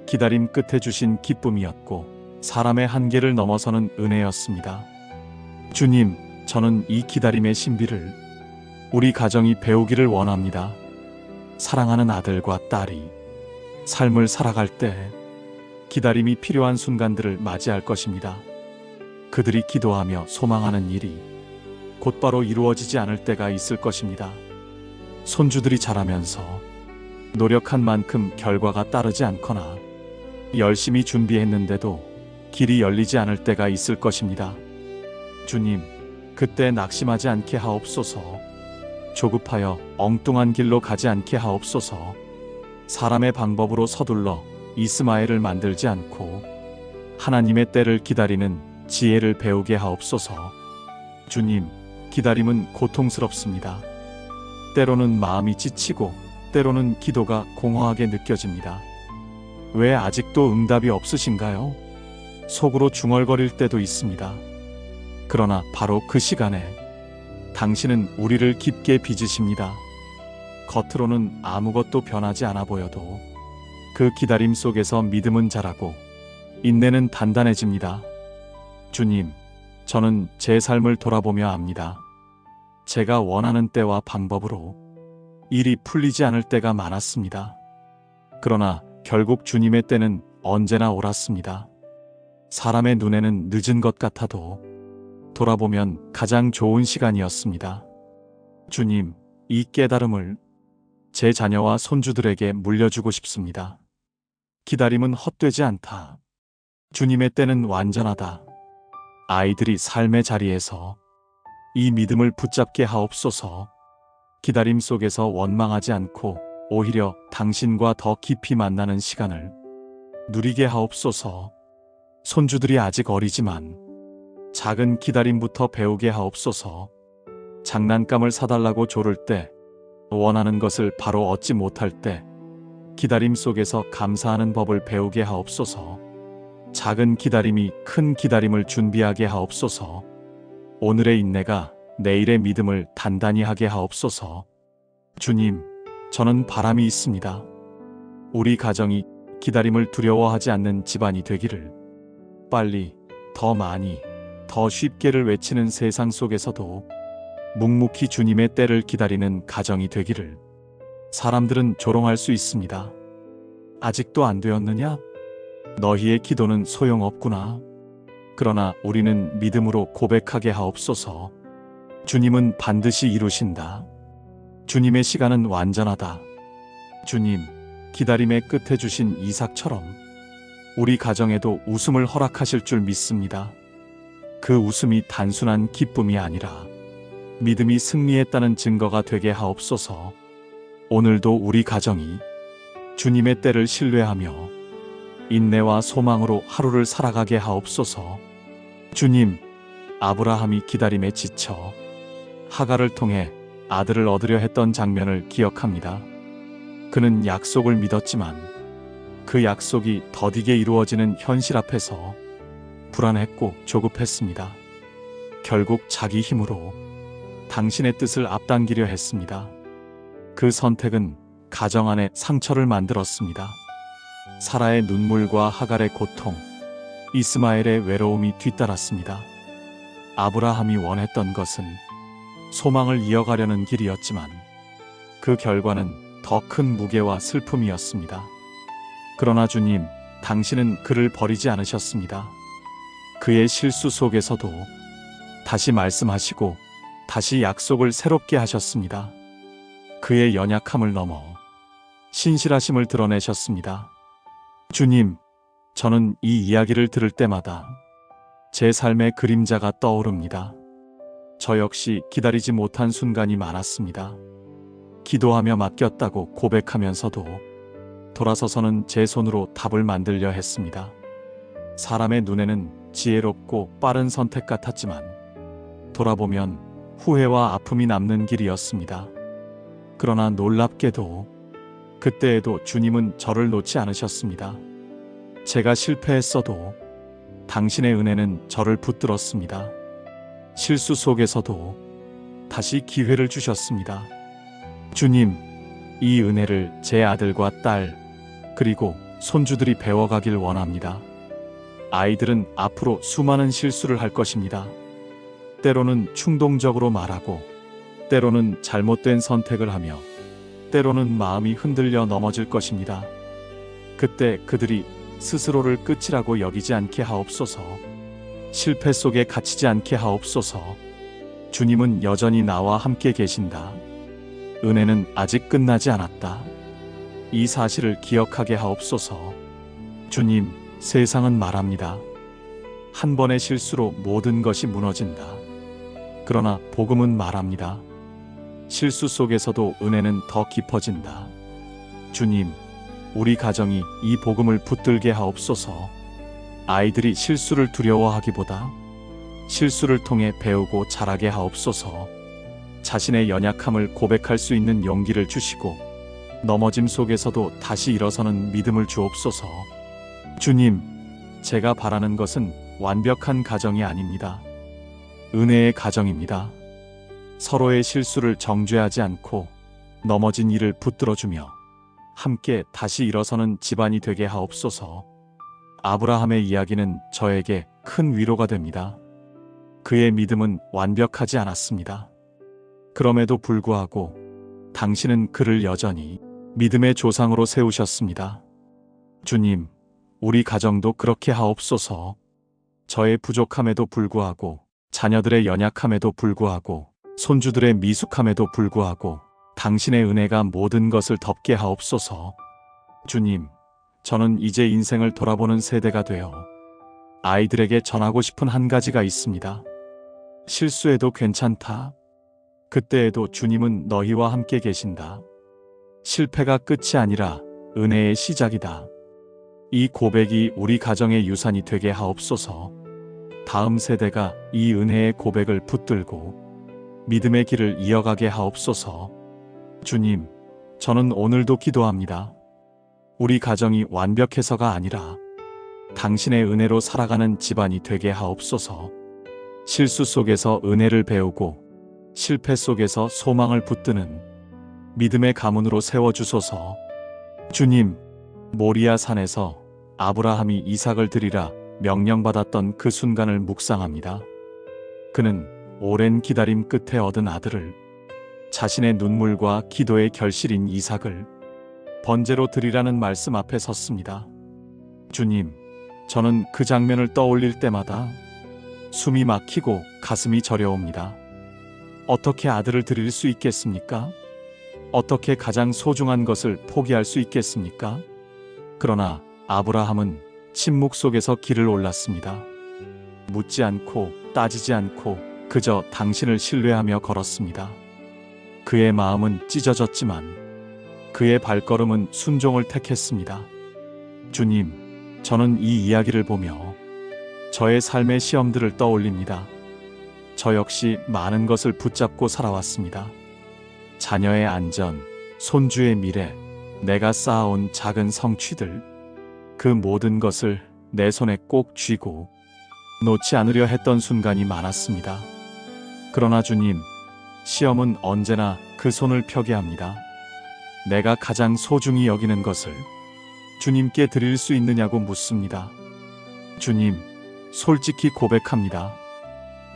기다림 끝에 주신 기쁨이었고 사람의 한계를 넘어서는 은혜였습니다. 주님, 저는 이 기다림의 신비를 우리 가정이 배우기를 원합니다. 사랑하는 아들과 딸이 삶을 살아갈 때 기다림이 필요한 순간들을 맞이할 것입니다. 그들이 기도하며 소망하는 일이 곧바로 이루어지지 않을 때가 있을 것입니다. 손주들이 자라면서 노력한 만큼 결과가 따르지 않거나 열심히 준비했는데도 길이 열리지 않을 때가 있을 것입니다. 주님, 그때 낙심하지 않게 하옵소서. 조급하여 엉뚱한 길로 가지 않게 하옵소서. 사람의 방법으로 서둘러 이스마엘을 만들지 않고 하나님의 때를 기다리는 지혜를 배우게 하옵소서. 주님, 기다림은 고통스럽습니다. 때로는 마음이 지치고 때로는 기도가 공허하게 느껴집니다. 왜 아직도 응답이 없으신가요? 속으로 중얼거릴 때도 있습니다. 그러나 바로 그 시간에 당신은 우리를 깊게 빚으십니다. 겉으로는 아무것도 변하지 않아 보여도 그 기다림 속에서 믿음은 자라고 인내는 단단해집니다. 주님, 저는 제 삶을 돌아보며 압니다. 제가 원하는 때와 방법으로 일이 풀리지 않을 때가 많았습니다. 그러나 결국 주님의 때는 언제나 옳았습니다. 사람의 눈에는 늦은 것 같아도 돌아보면 가장 좋은 시간이었습니다. 주님, 이 깨달음을 제 자녀와 손주들에게 물려주고 싶습니다. 기다림은 헛되지 않다. 주님의 때는 완전하다. 아이들이 삶의 자리에서 이 믿음을 붙잡게 하옵소서. 기다림 속에서 원망하지 않고 오히려 당신과 더 깊이 만나는 시간을 누리게 하옵소서. 손주들이 아직 어리지만 작은 기다림부터 배우게 하옵소서. 장난감을 사달라고 조를 때, 원하는 것을 바로 얻지 못할 때 기다림 속에서 감사하는 법을 배우게 하옵소서. 작은 기다림이 큰 기다림을 준비하게 하옵소서. 오늘의 인내가 내일의 믿음을 단단히 하게 하옵소서. 주님, 저는 바람이 있습니다. 우리 가정이 기다림을 두려워하지 않는 집안이 되기를. 빨리, 더 많이, 더 쉽게를 외치는 세상 속에서도 묵묵히 주님의 때를 기다리는 가정이 되기를. 사람들은 조롱할 수 있습니다. 아직도 안 되었느냐? 너희의 기도는 소용없구나. 그러나 우리는 믿음으로 고백하게 하옵소서. 주님은 반드시 이루신다. 주님의 시간은 완전하다. 주님, 기다림의 끝에 주신 이삭처럼 우리 가정에도 웃음을 허락하실 줄 믿습니다. 그 웃음이 단순한 기쁨이 아니라 믿음이 승리했다는 증거가 되게 하옵소서. 오늘도 우리 가정이 주님의 때를 신뢰하며 인내와 소망으로 하루를 살아가게 하옵소서. 주님, 아브라함이 기다림에 지쳐 하갈을 통해 아들을 얻으려 했던 장면을 기억합니다. 그는 약속을 믿었지만 그 약속이 더디게 이루어지는 현실 앞에서 불안했고 조급했습니다. 결국 자기 힘으로 당신의 뜻을 앞당기려 했습니다. 그 선택은 가정 안에 상처를 만들었습니다. 사라의 눈물과 하갈의 고통, 이스마엘의 외로움이 뒤따랐습니다. 아브라함이 원했던 것은 소망을 이어가려는 길이었지만 그 결과는 더 큰 무게와 슬픔이었습니다. 그러나 주님, 당신은 그를 버리지 않으셨습니다. 그의 실수 속에서도 다시 말씀하시고 다시 약속을 새롭게 하셨습니다. 그의 연약함을 넘어 신실하심을 드러내셨습니다. 주님, 저는 이 이야기를 들을 때마다 제 삶의 그림자가 떠오릅니다. 저 역시 기다리지 못한 순간이 많았습니다. 기도하며 맡겼다고 고백하면서도 돌아서서는 제 손으로 답을 만들려 했습니다. 사람의 눈에는 지혜롭고 빠른 선택 같았지만 돌아보면 후회와 아픔이 남는 길이었습니다. 그러나 놀랍게도 그때에도 주님은 저를 놓지 않으셨습니다. 제가 실패했어도 당신의 은혜는 저를 붙들었습니다. 실수 속에서도 다시 기회를 주셨습니다. 주님, 이 은혜를 제 아들과 딸, 그리고 손주들이 배워가길 원합니다. 아이들은 앞으로 수많은 실수를 할 것입니다. 때로는 충동적으로 말하고, 때로는 잘못된 선택을 하며, 때로는 마음이 흔들려 넘어질 것입니다. 그때 그들이 스스로를 끝이라고 여기지 않게 하옵소서. 실패 속에 갇히지 않게 하옵소서. 주님은 여전히 나와 함께 계신다. 은혜는 아직 끝나지 않았다. 이 사실을 기억하게 하옵소서. 주님, 세상은 말합니다. 한 번의 실수로 모든 것이 무너진다. 그러나 복음은 말합니다. 실수 속에서도 은혜는 더 깊어진다. 주님, 우리 가정이 이 복음을 붙들게 하옵소서. 아이들이 실수를 두려워하기보다 실수를 통해 배우고 자라게 하옵소서. 자신의 연약함을 고백할 수 있는 용기를 주시고 넘어짐 속에서도 다시 일어서는 믿음을 주옵소서. 주님, 제가 바라는 것은 완벽한 가정이 아닙니다. 은혜의 가정입니다. 서로의 실수를 정죄하지 않고 넘어진 이를 붙들어주며 함께 다시 일어서는 집안이 되게 하옵소서. 아브라함의 이야기는 저에게 큰 위로가 됩니다. 그의 믿음은 완벽하지 않았습니다. 그럼에도 불구하고 당신은 그를 여전히 믿음의 조상으로 세우셨습니다. 주님, 우리 가정도 그렇게 하옵소서. 저의 부족함에도 불구하고, 자녀들의 연약함에도 불구하고, 손주들의 미숙함에도 불구하고 당신의 은혜가 모든 것을 덮게 하옵소서. 주님, 저는 이제 인생을 돌아보는 세대가 되어 아이들에게 전하고 싶은 한 가지가 있습니다. 실수해도 괜찮다. 그때에도 주님은 너희와 함께 계신다. 실패가 끝이 아니라 은혜의 시작이다. 이 고백이 우리 가정의 유산이 되게 하옵소서. 다음 세대가 이 은혜의 고백을 붙들고 믿음의 길을 이어가게 하옵소서. 주님, 저는 오늘도 기도합니다. 우리 가정이 완벽해서가 아니라 당신의 은혜로 살아가는 집안이 되게 하옵소서. 실수 속에서 은혜를 배우고 실패 속에서 소망을 붙드는 믿음의 가문으로 세워주소서. 주님, 모리아 산에서 아브라함이 이삭을 드리라 명령받았던 그 순간을 묵상합니다. 그는 오랜 기다림 끝에 얻은 아들을, 자신의 눈물과 기도의 결실인 이삭을 번제로 드리라는 말씀 앞에 섰습니다. 주님, 저는 그 장면을 떠올릴 때마다 숨이 막히고 가슴이 저려옵니다. 어떻게 아들을 드릴 수 있겠습니까? 어떻게 가장 소중한 것을 포기할 수 있겠습니까? 그러나 아브라함은 침묵 속에서 길을 올랐습니다. 묻지 않고 따지지 않고 그저 당신을 신뢰하며 걸었습니다. 그의 마음은 찢어졌지만 그의 발걸음은 순종을 택했습니다. 주님, 저는 이 이야기를 보며 저의 삶의 시험들을 떠올립니다. 저 역시 많은 것을 붙잡고 살아왔습니다. 자녀의 안전, 손주의 미래, 내가 쌓아온 작은 성취들, 그 모든 것을 내 손에 꼭 쥐고 놓지 않으려 했던 순간이 많았습니다. 그러나 주님, 시험은 언제나 그 손을 펴게 합니다. 내가 가장 소중히 여기는 것을 주님께 드릴 수 있느냐고 묻습니다. 주님, 솔직히 고백합니다.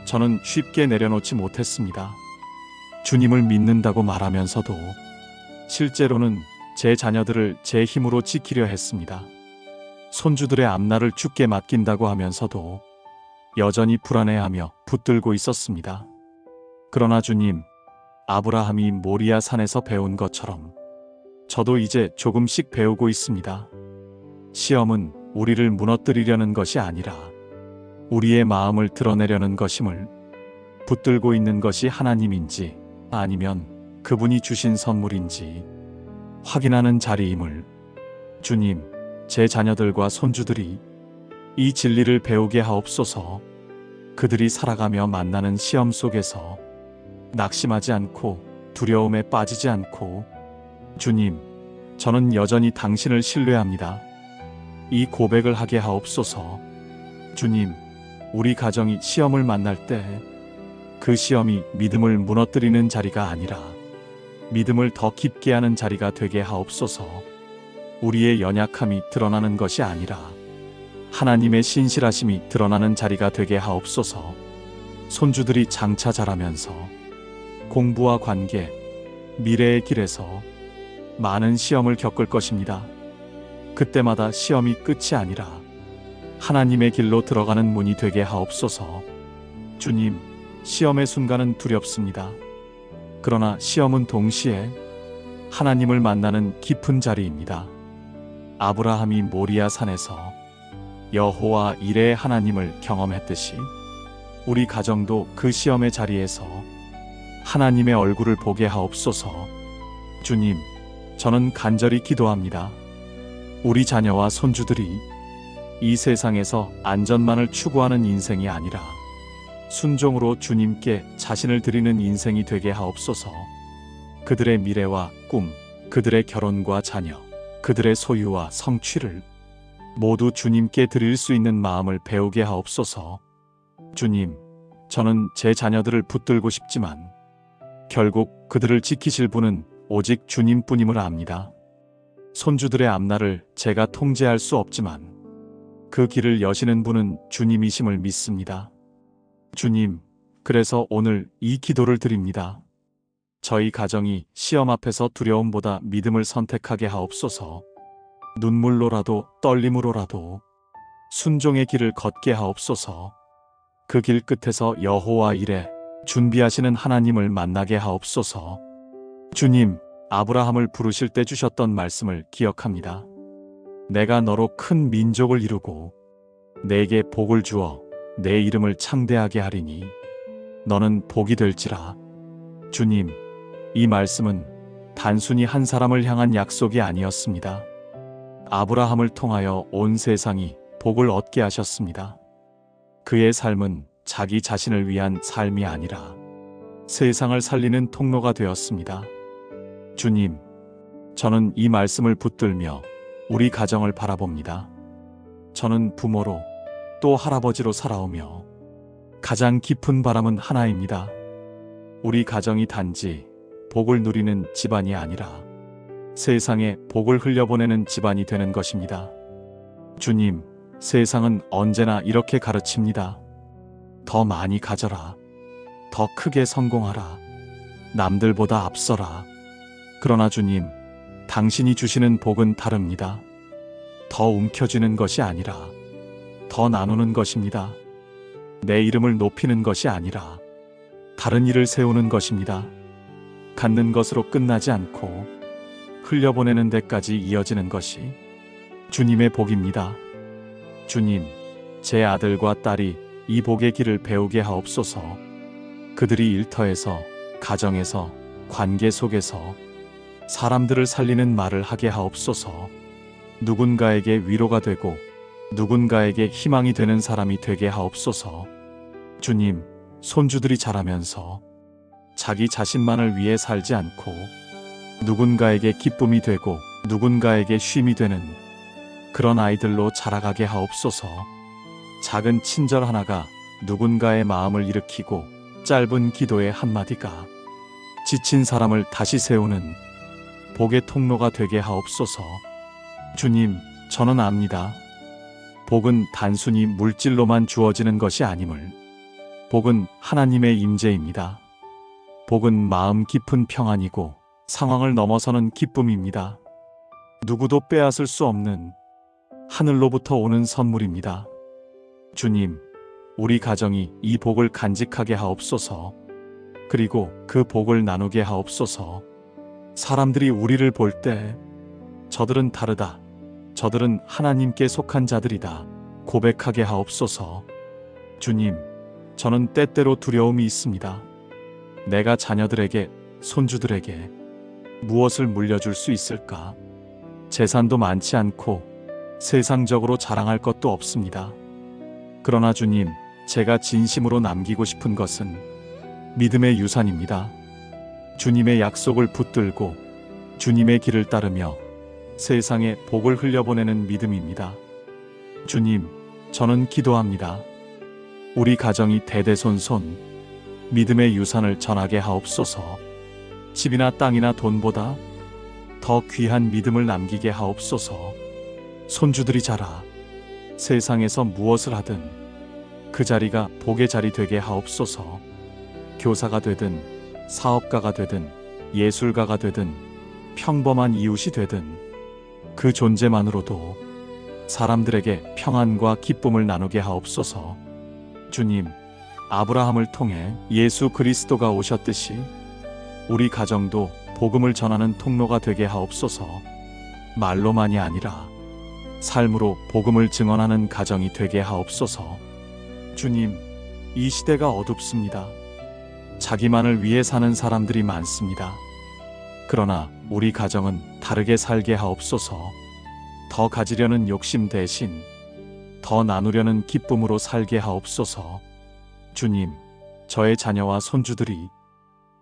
저는 쉽게 내려놓지 못했습니다. 주님을 믿는다고 말하면서도 실제로는 제 자녀들을 제 힘으로 지키려 했습니다. 손주들의 앞날을 주께 맡긴다고 하면서도 여전히 불안해하며 붙들고 있었습니다. 그러나 주님, 아브라함이 모리아 산에서 배운 것처럼 저도 이제 조금씩 배우고 있습니다. 시험은 우리를 무너뜨리려는 것이 아니라 우리의 마음을 드러내려는 것임을, 붙들고 있는 것이 하나님인지 아니면 그분이 주신 선물인지 확인하는 자리임을, 주님, 제 자녀들과 손주들이 이 진리를 배우게 하옵소서. 그들이 살아가며 만나는 시험 속에서 낙심하지 않고 두려움에 빠지지 않고, 주님, 저는 여전히 당신을 신뢰합니다. 이 고백을 하게 하옵소서. 주님, 우리 가정이 시험을 만날 때 그 시험이 믿음을 무너뜨리는 자리가 아니라 믿음을 더 깊게 하는 자리가 되게 하옵소서. 우리의 연약함이 드러나는 것이 아니라 하나님의 신실하심이 드러나는 자리가 되게 하옵소서. 손주들이 장차 자라면서 공부와 관계, 미래의 길에서 많은 시험을 겪을 것입니다. 그때마다 시험이 끝이 아니라 하나님의 길로 들어가는 문이 되게 하옵소서. 주님, 시험의 순간은 두렵습니다. 그러나 시험은 동시에 하나님을 만나는 깊은 자리입니다. 아브라함이 모리아 산에서 여호와 이레의 하나님을 경험했듯이 우리 가정도 그 시험의 자리에서 하나님의 얼굴을 보게 하옵소서. 주님, 저는 간절히 기도합니다. 우리 자녀와 손주들이 이 세상에서 안전만을 추구하는 인생이 아니라 순종으로 주님께 자신을 드리는 인생이 되게 하옵소서. 그들의 미래와 꿈, 그들의 결혼과 자녀, 그들의 소유와 성취를 모두 주님께 드릴 수 있는 마음을 배우게 하옵소서. 주님, 저는 제 자녀들을 붙들고 싶지만 결국 그들을 지키실 분은 오직 주님뿐임을 압니다. 손주들의 앞날을 제가 통제할 수 없지만 그 길을 여시는 분은 주님이심을 믿습니다. 주님, 그래서 오늘 이 기도를 드립니다. 저희 가정이 시험 앞에서 두려움보다 믿음을 선택하게 하옵소서. 눈물로라도 떨림으로라도 순종의 길을 걷게 하옵소서. 그 길 끝에서 여호와 이레 준비하시는 하나님을 만나게 하옵소서. 주님, 아브라함을 부르실 때 주셨던 말씀을 기억합니다. 내가 너로 큰 민족을 이루고 내게 복을 주어 내 이름을 창대하게 하리니 너는 복이 될지라. 주님, 이 말씀은 단순히 한 사람을 향한 약속이 아니었습니다. 아브라함을 통하여 온 세상이 복을 얻게 하셨습니다. 그의 삶은 자기 자신을 위한 삶이 아니라 세상을 살리는 통로가 되었습니다. 주님, 저는 이 말씀을 붙들며 우리 가정을 바라봅니다. 저는 부모로 또 할아버지로 살아오며 가장 깊은 바람은 하나입니다. 우리 가정이 단지 복을 누리는 집안이 아니라 세상에 복을 흘려보내는 집안이 되는 것입니다. 주님, 세상은 언제나 이렇게 가르칩니다. 더 많이 가져라. 더 크게 성공하라. 남들보다 앞서라. 그러나 주님, 당신이 주시는 복은 다릅니다. 더 움켜쥐는 것이 아니라 더 나누는 것입니다. 내 이름을 높이는 것이 아니라 다른 일을 세우는 것입니다. 갖는 것으로 끝나지 않고 흘려보내는 데까지 이어지는 것이 주님의 복입니다. 주님, 제 아들과 딸이 이 복의 길을 배우게 하옵소서. 그들이 일터에서, 가정에서, 관계 속에서 사람들을 살리는 말을 하게 하옵소서. 누군가에게 위로가 되고 누군가에게 희망이 되는 사람이 되게 하옵소서. 주님, 손주들이 자라면서 자기 자신만을 위해 살지 않고 누군가에게 기쁨이 되고 누군가에게 쉼이 되는 그런 아이들로 자라가게 하옵소서. 작은 친절 하나가 누군가의 마음을 일으키고 짧은 기도의 한마디가 지친 사람을 다시 세우는 복의 통로가 되게 하옵소서. 주님, 저는 압니다. 복은 단순히 물질로만 주어지는 것이 아님을. 복은 하나님의 임재입니다. 복은 마음 깊은 평안이고 상황을 넘어서는 기쁨입니다. 누구도 빼앗을 수 없는 하늘로부터 오는 선물입니다. 주님, 우리 가정이 이 복을 간직하게 하옵소서. 그리고 그 복을 나누게 하옵소서. 사람들이 우리를 볼 때 저들은 다르다, 저들은 하나님께 속한 자들이다 고백하게 하옵소서. 주님, 저는 때때로 두려움이 있습니다. 내가 자녀들에게, 손주들에게 무엇을 물려줄 수 있을까? 재산도 많지 않고 세상적으로 자랑할 것도 없습니다. 그러나 주님, 제가 진심으로 남기고 싶은 것은 믿음의 유산입니다. 주님의 약속을 붙들고 주님의 길을 따르며 세상에 복을 흘려보내는 믿음입니다. 주님, 저는 기도합니다. 우리 가정이 대대손손 믿음의 유산을 전하게 하옵소서. 집이나 땅이나 돈보다 더 귀한 믿음을 남기게 하옵소서. 손주들이 자라 세상에서 무엇을 하든 그 자리가 복의 자리 되게 하옵소서. 교사가 되든 사업가가 되든 예술가가 되든 평범한 이웃이 되든 그 존재만으로도 사람들에게 평안과 기쁨을 나누게 하옵소서. 주님, 아브라함을 통해 예수 그리스도가 오셨듯이 우리 가정도 복음을 전하는 통로가 되게 하옵소서. 말로만이 아니라 삶으로 복음을 증언하는 가정이 되게 하옵소서. 주님, 이 시대가 어둡습니다. 자기만을 위해 사는 사람들이 많습니다. 그러나 우리 가정은 다르게 살게 하옵소서. 더 가지려는 욕심 대신 더 나누려는 기쁨으로 살게 하옵소서. 주님, 저의 자녀와 손주들이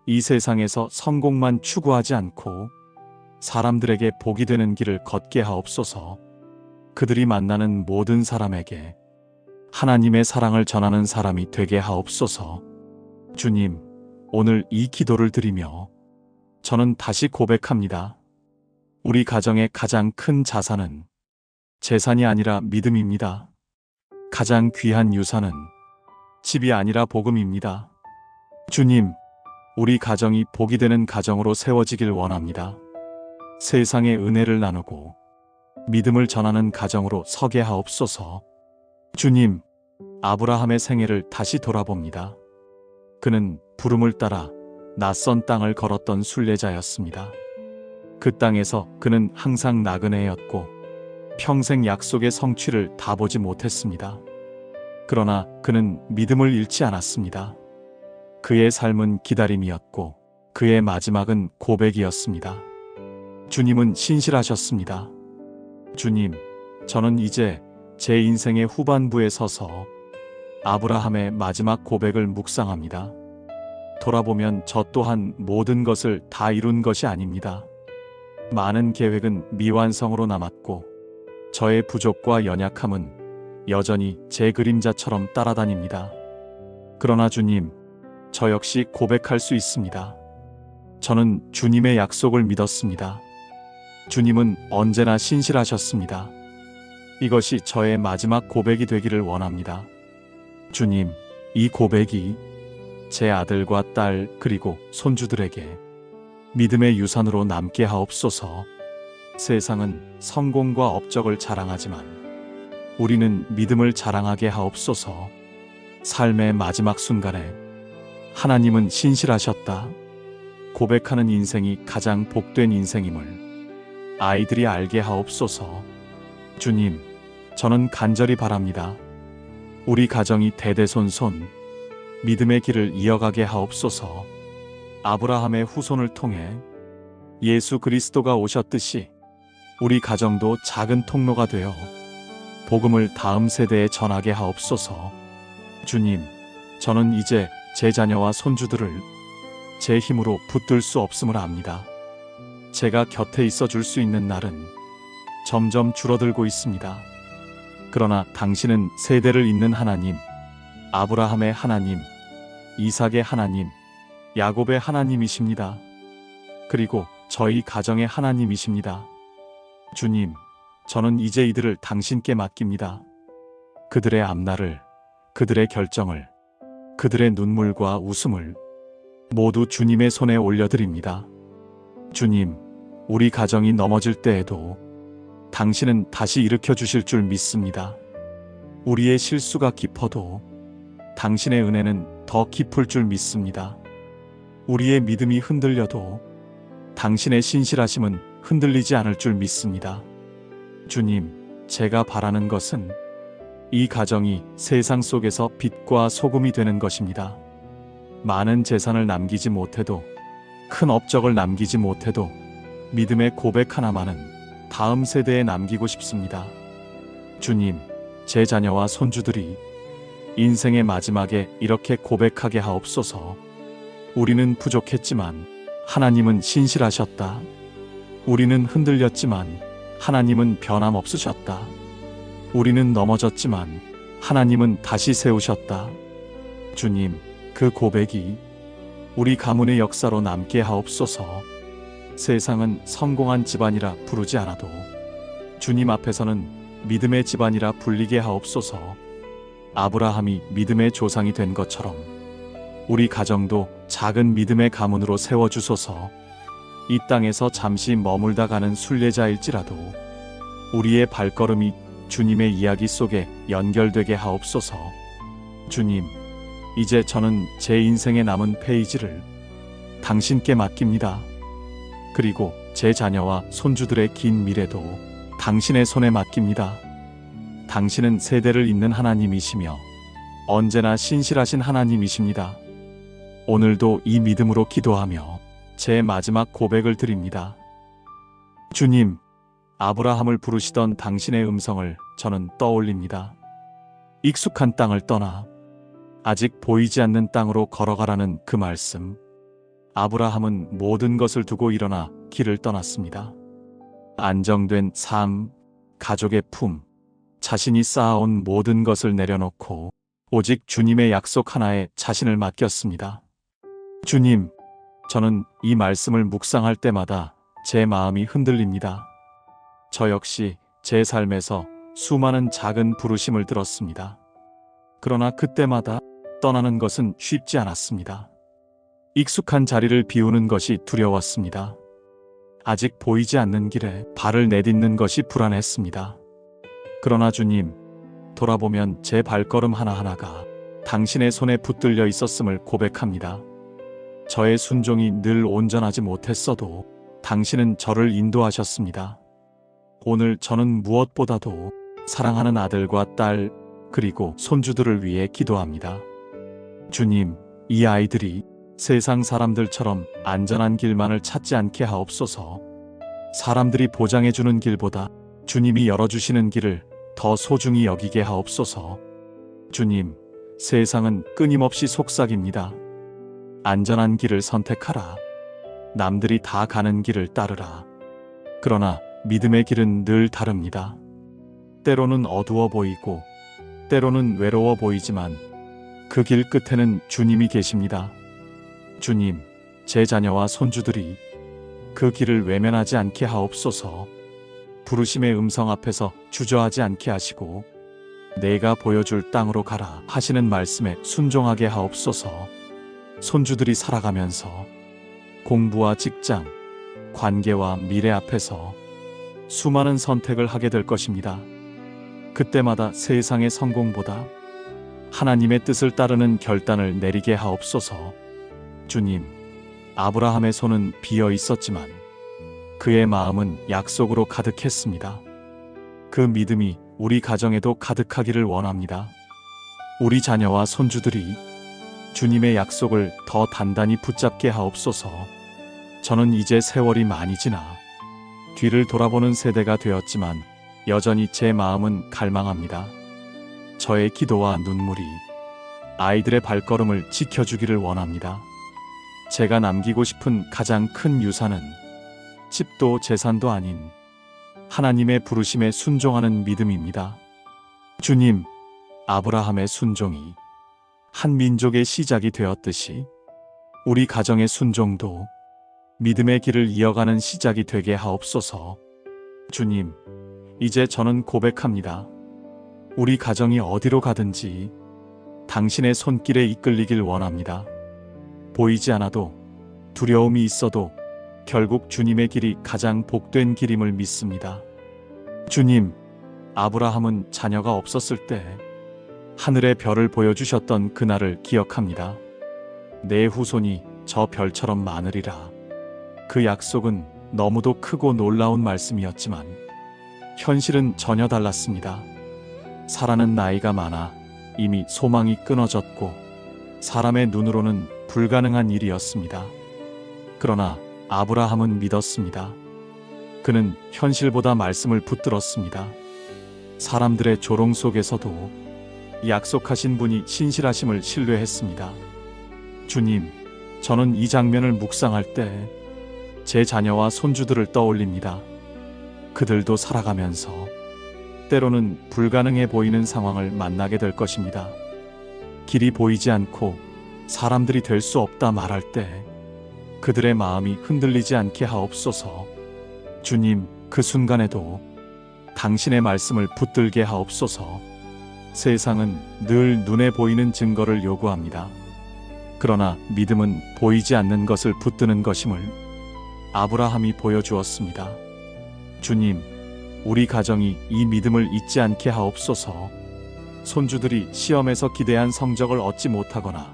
이 세상에서 성공만 추구하지 않고 사람들에게 복이 되는 길을 걷게 하옵소서. 그들이 만나는 모든 사람에게 하나님의 사랑을 전하는 사람이 되게 하옵소서. 주님, 오늘 이 기도를 드리며 저는 다시 고백합니다. 우리 가정의 가장 큰 자산은 재산이 아니라 믿음입니다. 가장 귀한 유산은 집이 아니라 복음입니다. 주님, 우리 가정이 복이 되는 가정으로 세워지길 원합니다. 세상의 은혜를 나누고 믿음을 전하는 가정으로 서게 하옵소서. 주님, 아브라함의 생애를 다시 돌아봅니다. 그는 부름을 따라 낯선 땅을 걸었던 순례자였습니다. 그 땅에서 그는 항상 나그네였고 평생 약속의 성취를 다 보지 못했습니다. 그러나 그는 믿음을 잃지 않았습니다. 그의 삶은 기다림이었고 그의 마지막은 고백이었습니다. 주님은 신실하셨습니다. 주님, 저는 이제 제 인생의 후반부에 서서 아브라함의 마지막 고백을 묵상합니다. 돌아보면 저 또한 모든 것을 다 이룬 것이 아닙니다. 많은 계획은 미완성으로 남았고 저의 부족과 연약함은 여전히 제 그림자처럼 따라다닙니다. 그러나 주님, 저 역시 고백할 수 있습니다. 저는 주님의 약속을 믿었습니다. 주님은 언제나 신실하셨습니다. 이것이 저의 마지막 고백이 되기를 원합니다. 주님, 이 고백이 제 아들과 딸 그리고 손주들에게 믿음의 유산으로 남게 하옵소서. 세상은 성공과 업적을 자랑하지만 우리는 믿음을 자랑하게 하옵소서. 삶의 마지막 순간에 하나님은 신실하셨다 고백하는 인생이 가장 복된 인생임을 아이들이 알게 하옵소서. 주님, 저는 간절히 바랍니다. 우리 가정이 대대손손 믿음의 길을 이어가게 하옵소서. 아브라함의 후손을 통해 예수 그리스도가 오셨듯이 우리 가정도 작은 통로가 되어 복음을 다음 세대에 전하게 하옵소서. 주님, 저는 이제 제 자녀와 손주들을 제 힘으로 붙들 수 없음을 압니다. 제가 곁에 있어 줄 수 있는 날은 점점 줄어들고 있습니다. 그러나 당신은 세대를 잇는 하나님, 아브라함의 하나님, 이삭의 하나님, 야곱의 하나님이십니다. 그리고 저희 가정의 하나님이십니다. 주님, 저는 이제 이들을 당신께 맡깁니다. 그들의 앞날을, 그들의 결정을, 그들의 눈물과 웃음을 모두 주님의 손에 올려드립니다. 주님, 우리 가정이 넘어질 때에도 당신은 다시 일으켜 주실 줄 믿습니다. 우리의 실수가 깊어도 당신의 은혜는 더 깊을 줄 믿습니다. 우리의 믿음이 흔들려도 당신의 신실하심은 흔들리지 않을 줄 믿습니다. 주님, 제가 바라는 것은 이 가정이 세상 속에서 빛과 소금이 되는 것입니다. 많은 재산을 남기지 못해도, 큰 업적을 남기지 못해도 믿음의 고백 하나만은 다음 세대에 남기고 싶습니다. 주님, 제 자녀와 손주들이 인생의 마지막에 이렇게 고백하게 하옵소서. 우리는 부족했지만 하나님은 신실하셨다. 우리는 흔들렸지만 하나님은 변함없으셨다. 우리는 넘어졌지만 하나님은 다시 세우셨다. 주님, 그 고백이 우리 가문의 역사로 남게 하옵소서. 세상은 성공한 집안이라 부르지 않아도 주님 앞에서는 믿음의 집안이라 불리게 하옵소서. 아브라함이 믿음의 조상이 된 것처럼 우리 가정도 작은 믿음의 가문으로 세워주소서. 이 땅에서 잠시 머물다 가는 순례자일지라도 우리의 발걸음이 주님의 이야기 속에 연결되게 하옵소서. 주님, 이제 저는 제 인생에 남은 페이지를 당신께 맡깁니다. 그리고 제 자녀와 손주들의 긴 미래도 당신의 손에 맡깁니다. 당신은 세대를 잇는 하나님이시며 언제나 신실하신 하나님이십니다. 오늘도 이 믿음으로 기도하며 제 마지막 고백을 드립니다. 주님, 아브라함을 부르시던 당신의 음성을 저는 떠올립니다. 익숙한 땅을 떠나 아직 보이지 않는 땅으로 걸어가라는 그 말씀. 아브라함은 모든 것을 두고 일어나 길을 떠났습니다. 안정된 삶, 가족의 품, 자신이 쌓아온 모든 것을 내려놓고 오직 주님의 약속 하나에 자신을 맡겼습니다. 주님, 저는 이 말씀을 묵상할 때마다 제 마음이 흔들립니다. 저 역시 제 삶에서 수많은 작은 부르심을 들었습니다. 그러나 그때마다 떠나는 것은 쉽지 않았습니다. 익숙한 자리를 비우는 것이 두려웠습니다. 아직 보이지 않는 길에 발을 내딛는 것이 불안했습니다. 그러나 주님, 돌아보면 제 발걸음 하나하나가 당신의 손에 붙들려 있었음을 고백합니다. 저의 순종이 늘 온전하지 못했어도 당신은 저를 인도하셨습니다. 오늘 저는 무엇보다도 사랑하는 아들과 딸, 그리고 손주들을 위해 기도합니다. 주님, 이 아이들이 세상 사람들처럼 안전한 길만을 찾지 않게 하옵소서. 사람들이 보장해주는 길보다 주님이 열어주시는 길을 더 소중히 여기게 하옵소서. 주님, 세상은 끊임없이 속삭입니다. 안전한 길을 선택하라. 남들이 다 가는 길을 따르라. 그러나 믿음의 길은 늘 다릅니다. 때로는 어두워 보이고 때로는 외로워 보이지만 그 길 끝에는 주님이 계십니다. 주님, 제 자녀와 손주들이 그 길을 외면하지 않게 하옵소서. 부르심의 음성 앞에서 주저하지 않게 하시고 내가 보여줄 땅으로 가라 하시는 말씀에 순종하게 하옵소서. 손주들이 살아가면서 공부와 직장, 관계와 미래 앞에서 수많은 선택을 하게 될 것입니다. 그때마다 세상의 성공보다 하나님의 뜻을 따르는 결단을 내리게 하옵소서. 주님, 아브라함의 손은 비어 있었지만 그의 마음은 약속으로 가득했습니다. 그 믿음이 우리 가정에도 가득하기를 원합니다. 우리 자녀와 손주들이 주님의 약속을 더 단단히 붙잡게 하옵소서. 저는 이제 세월이 많이 지나 뒤를 돌아보는 세대가 되었지만 여전히 제 마음은 갈망합니다. 저의 기도와 눈물이 아이들의 발걸음을 지켜주기를 원합니다. 제가 남기고 싶은 가장 큰 유산은 집도 재산도 아닌 하나님의 부르심에 순종하는 믿음입니다. 주님, 아브라함의 순종이 한 민족의 시작이 되었듯이 우리 가정의 순종도 믿음의 길을 이어가는 시작이 되게 하옵소서. 주님, 이제 저는 고백합니다. 우리 가정이 어디로 가든지 당신의 손길에 이끌리길 원합니다. 보이지 않아도 두려움이 있어도 결국 주님의 길이 가장 복된 길임을 믿습니다. 주님, 아브라함은 자녀가 없었을 때 하늘의 별을 보여주셨던 그날을 기억합니다. 내 후손이 저 별처럼 많으리라. 그 약속은 너무도 크고 놀라운 말씀이었지만 현실은 전혀 달랐습니다. 사라는 나이가 많아 이미 소망이 끊어졌고 사람의 눈으로는 불가능한 일이었습니다. 그러나 아브라함은 믿었습니다. 그는 현실보다 말씀을 붙들었습니다. 사람들의 조롱 속에서도 약속하신 분이 신실하심을 신뢰했습니다. 주님, 저는 이 장면을 묵상할 때 제 자녀와 손주들을 떠올립니다. 그들도 살아가면서 때로는 불가능해 보이는 상황을 만나게 될 것입니다. 길이 보이지 않고 사람들이 될 수 없다 말할 때 그들의 마음이 흔들리지 않게 하옵소서. 주님, 그 순간에도 당신의 말씀을 붙들게 하옵소서. 세상은 늘 눈에 보이는 증거를 요구합니다. 그러나 믿음은 보이지 않는 것을 붙드는 것임을 아브라함이 보여주었습니다. 주님, 우리 가정이 이 믿음을 잊지 않게 하옵소서. 손주들이 시험에서 기대한 성적을 얻지 못하거나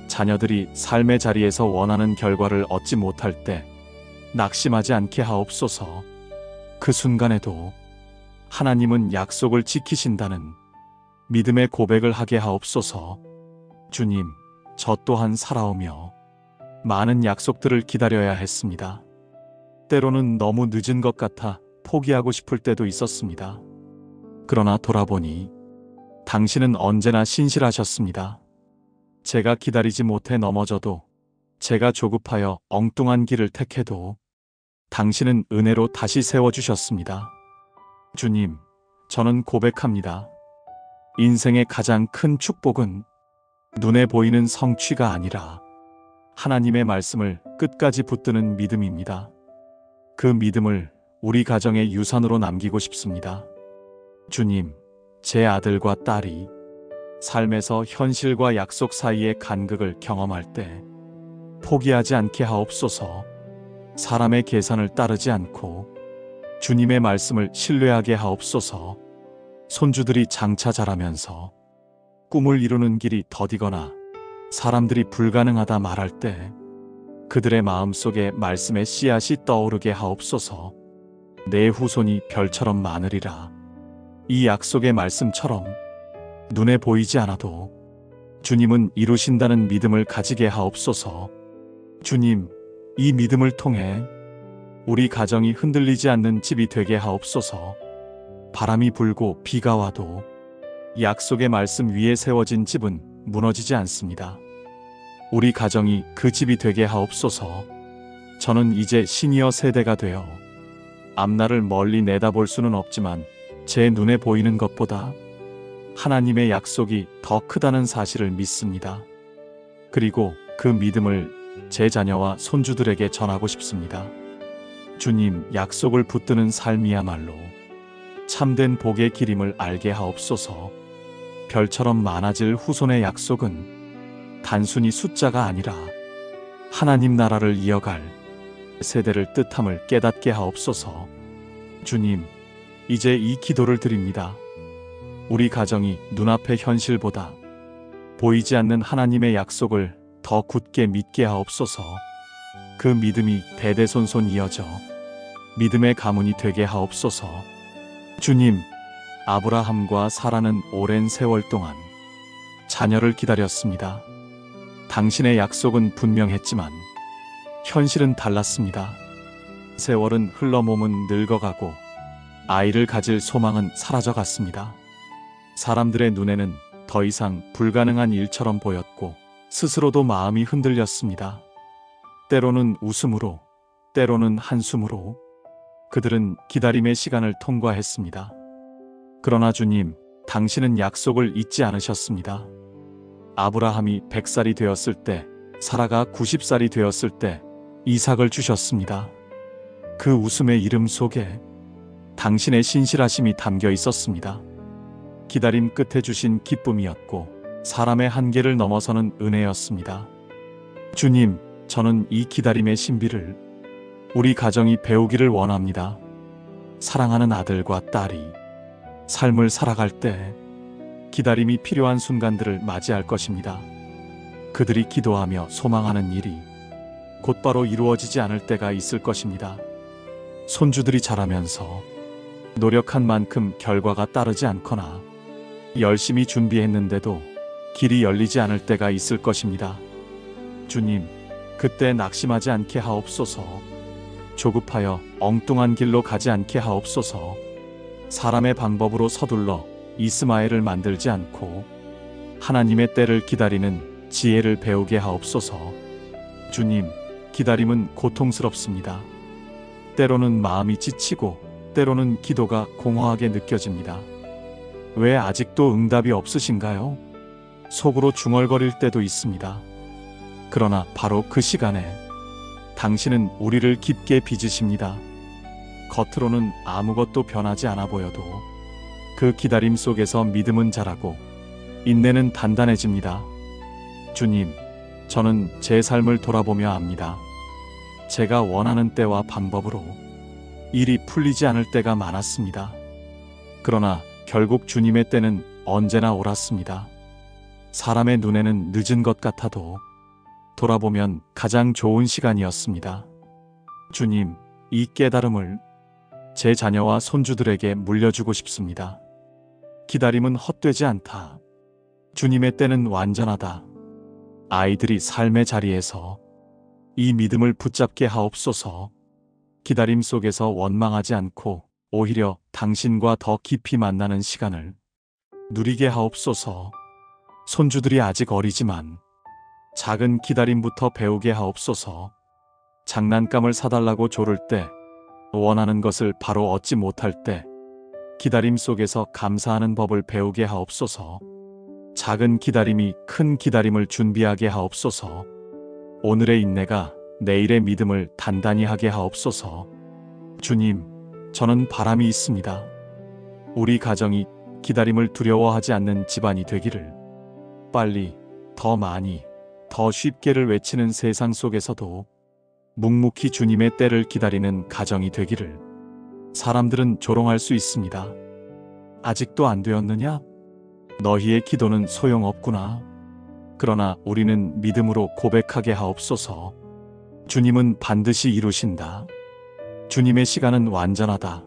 자녀들이 삶의 자리에서 원하는 결과를 얻지 못할 때 낙심하지 않게 하옵소서. 그 순간에도 하나님은 약속을 지키신다는 믿음의 고백을 하게 하옵소서. 주님, 저 또한 살아오며 많은 약속들을 기다려야 했습니다. 때로는 너무 늦은 것 같아 포기하고 싶을 때도 있었습니다. 그러나 돌아보니 당신은 언제나 신실하셨습니다. 제가 기다리지 못해 넘어져도, 제가 조급하여 엉뚱한 길을 택해도 당신은 은혜로 다시 세워주셨습니다. 주님, 저는 고백합니다. 인생의 가장 큰 축복은 눈에 보이는 성취가 아니라 하나님의 말씀을 끝까지 붙드는 믿음입니다. 그 믿음을 우리 가정의 유산으로 남기고 싶습니다. 주님, 제 아들과 딸이 삶에서 현실과 약속 사이의 간극을 경험할 때 포기하지 않게 하옵소서. 사람의 계산을 따르지 않고 주님의 말씀을 신뢰하게 하옵소서. 손주들이 장차 자라면서 꿈을 이루는 길이 더디거나 사람들이 불가능하다 말할 때 그들의 마음속에 말씀의 씨앗이 떠오르게 하옵소서. 내 후손이 별처럼 많으리라. 이 약속의 말씀처럼 눈에 보이지 않아도 주님은 이루신다는 믿음을 가지게 하옵소서. 주님, 이 믿음을 통해 우리 가정이 흔들리지 않는 집이 되게 하옵소서. 바람이 불고 비가 와도 약속의 말씀 위에 세워진 집은 무너지지 않습니다. 우리 가정이 그 집이 되게 하옵소서. 저는 이제 시니어 세대가 되어 앞날을 멀리 내다볼 수는 없지만 제 눈에 보이는 것보다 하나님의 약속이 더 크다는 사실을 믿습니다. 그리고 그 믿음을 제 자녀와 손주들에게 전하고 싶습니다. 주님, 약속을 붙드는 삶이야말로 참된 복의 길임을 알게 하옵소서. 별처럼 많아질 후손의 약속은 단순히 숫자가 아니라 하나님 나라를 이어갈 세대를 뜻함을 깨닫게 하옵소서. 주님, 이제 이 기도를 드립니다. 우리 가정이 눈앞의 현실보다 보이지 않는 하나님의 약속을 더 굳게 믿게 하옵소서. 그 믿음이 대대손손 이어져 믿음의 가문이 되게 하옵소서. 주님, 아브라함과 사라는 오랜 세월 동안 자녀를 기다렸습니다. 당신의 약속은 분명했지만 현실은 달랐습니다. 세월은 흘러 몸은 늙어가고 아이를 가질 소망은 사라져갔습니다. 사람들의 눈에는 더 이상 불가능한 일처럼 보였고 스스로도 마음이 흔들렸습니다. 때로는 웃음으로, 때로는 한숨으로 그들은 기다림의 시간을 통과했습니다. 그러나 주님, 당신은 약속을 잊지 않으셨습니다. 아브라함이 100살이 되었을 때, 사라가 90살이 되었을 때 이삭을 주셨습니다. 그 웃음의 이름 속에 당신의 신실하심이 담겨 있었습니다. 기다림 끝에 주신 기쁨이었고 사람의 한계를 넘어서는 은혜였습니다. 주님, 저는 이 기다림의 신비를 우리 가정이 배우기를 원합니다. 사랑하는 아들과 딸이 삶을 살아갈 때 기다림이 필요한 순간들을 맞이할 것입니다. 그들이 기도하며 소망하는 일이 곧바로 이루어지지 않을 때가 있을 것입니다. 손주들이 자라면서 노력한 만큼 결과가 따르지 않거나 열심히 준비했는데도 길이 열리지 않을 때가 있을 것입니다. 주님, 그때 낙심하지 않게 하옵소서. 조급하여 엉뚱한 길로 가지 않게 하옵소서. 사람의 방법으로 서둘러 이스마엘을 만들지 않고 하나님의 때를 기다리는 지혜를 배우게 하옵소서. 주님, 기다림은 고통스럽습니다. 때로는 마음이 지치고 때로는 기도가 공허하게 느껴집니다. 왜 아직도 응답이 없으신가요? 속으로 중얼거릴 때도 있습니다. 그러나 바로 그 시간에 당신은 우리를 깊게 빚으십니다. 겉으로는 아무것도 변하지 않아 보여도 그 기다림 속에서 믿음은 자라고 인내는 단단해집니다. 주님, 저는 제 삶을 돌아보며 압니다. 제가 원하는 때와 방법으로 일이 풀리지 않을 때가 많았습니다. 그러나 결국 주님의 때는 언제나 옳았습니다. 사람의 눈에는 늦은 것 같아도 돌아보면 가장 좋은 시간이었습니다. 주님, 이 깨달음을 제 자녀와 손주들에게 물려주고 싶습니다. 기다림은 헛되지 않다. 주님의 때는 완전하다. 아이들이 삶의 자리에서 이 믿음을 붙잡게 하옵소서. 기다림 속에서 원망하지 않고 오히려 당신과 더 깊이 만나는 시간을 누리게 하옵소서. 손주들이 아직 어리지만 작은 기다림부터 배우게 하옵소서. 장난감을 사달라고 조를 때, 원하는 것을 바로 얻지 못할 때 기다림 속에서 감사하는 법을 배우게 하옵소서. 작은 기다림이 큰 기다림을 준비하게 하옵소서. 오늘의 인내가 내일의 믿음을 단단히 하게 하옵소서. 주님, 저는 바람이 있습니다. 우리 가정이 기다림을 두려워하지 않는 집안이 되기를. 빨리, 더 많이, 더 쉽게를 외치는 세상 속에서도 묵묵히 주님의 때를 기다리는 가정이 되기를. 사람들은 조롱할 수 있습니다. 아직도 안 되었느냐? 너희의 기도는 소용없구나. 그러나 우리는 믿음으로 고백하게 하옵소서. 주님은 반드시 이루신다. 주님의 시간은 완전하다.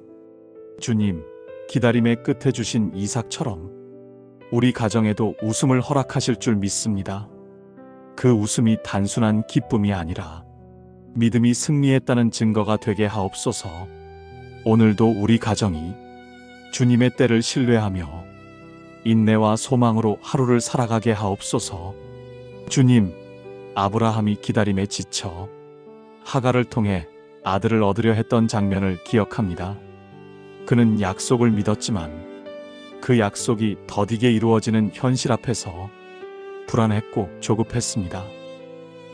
주님, 기다림의 끝에 주신 이삭처럼 우리 가정에도 웃음을 허락하실 줄 믿습니다. 그 웃음이 단순한 기쁨이 아니라 믿음이 승리했다는 증거가 되게 하옵소서. 오늘도 우리 가정이 주님의 때를 신뢰하며 인내와 소망으로 하루를 살아가게 하옵소서. 주님, 아브라함이 기다림에 지쳐 하갈을 통해 아들을 얻으려 했던 장면을 기억합니다. 그는 약속을 믿었지만 그 약속이 더디게 이루어지는 현실 앞에서 불안했고 조급했습니다.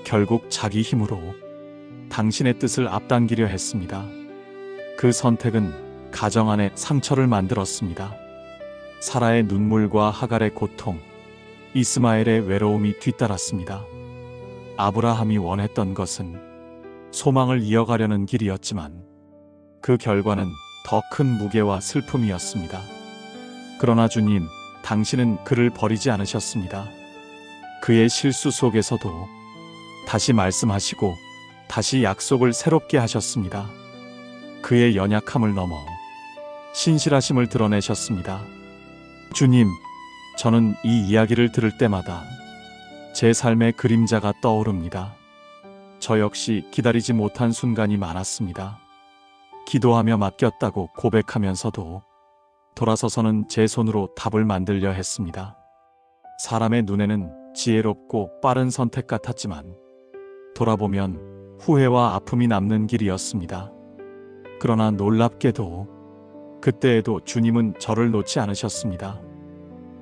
결국 자기 힘으로 당신의 뜻을 앞당기려 했습니다. 그 선택은 가정 안에 상처를 만들었습니다. 사라의 눈물과 하갈의 고통, 이스마엘의 외로움이 뒤따랐습니다. 아브라함이 원했던 것은 소망을 이어가려는 길이었지만 그 결과는 더 큰 무게와 슬픔이었습니다. 그러나 주님, 당신은 그를 버리지 않으셨습니다. 그의 실수 속에서도 다시 말씀하시고 다시 약속을 새롭게 하셨습니다. 그의 연약함을 넘어 신실하심을 드러내셨습니다. 주님, 저는 이 이야기를 들을 때마다 제 삶의 그림자가 떠오릅니다. 저 역시 기다리지 못한 순간이 많았습니다. 기도하며 맡겼다고 고백하면서도 돌아서서는 제 손으로 답을 만들려 했습니다. 사람의 눈에는 지혜롭고 빠른 선택 같았지만 돌아보면 후회와 아픔이 남는 길이었습니다. 그러나 놀랍게도 그때에도 주님은 저를 놓지 않으셨습니다.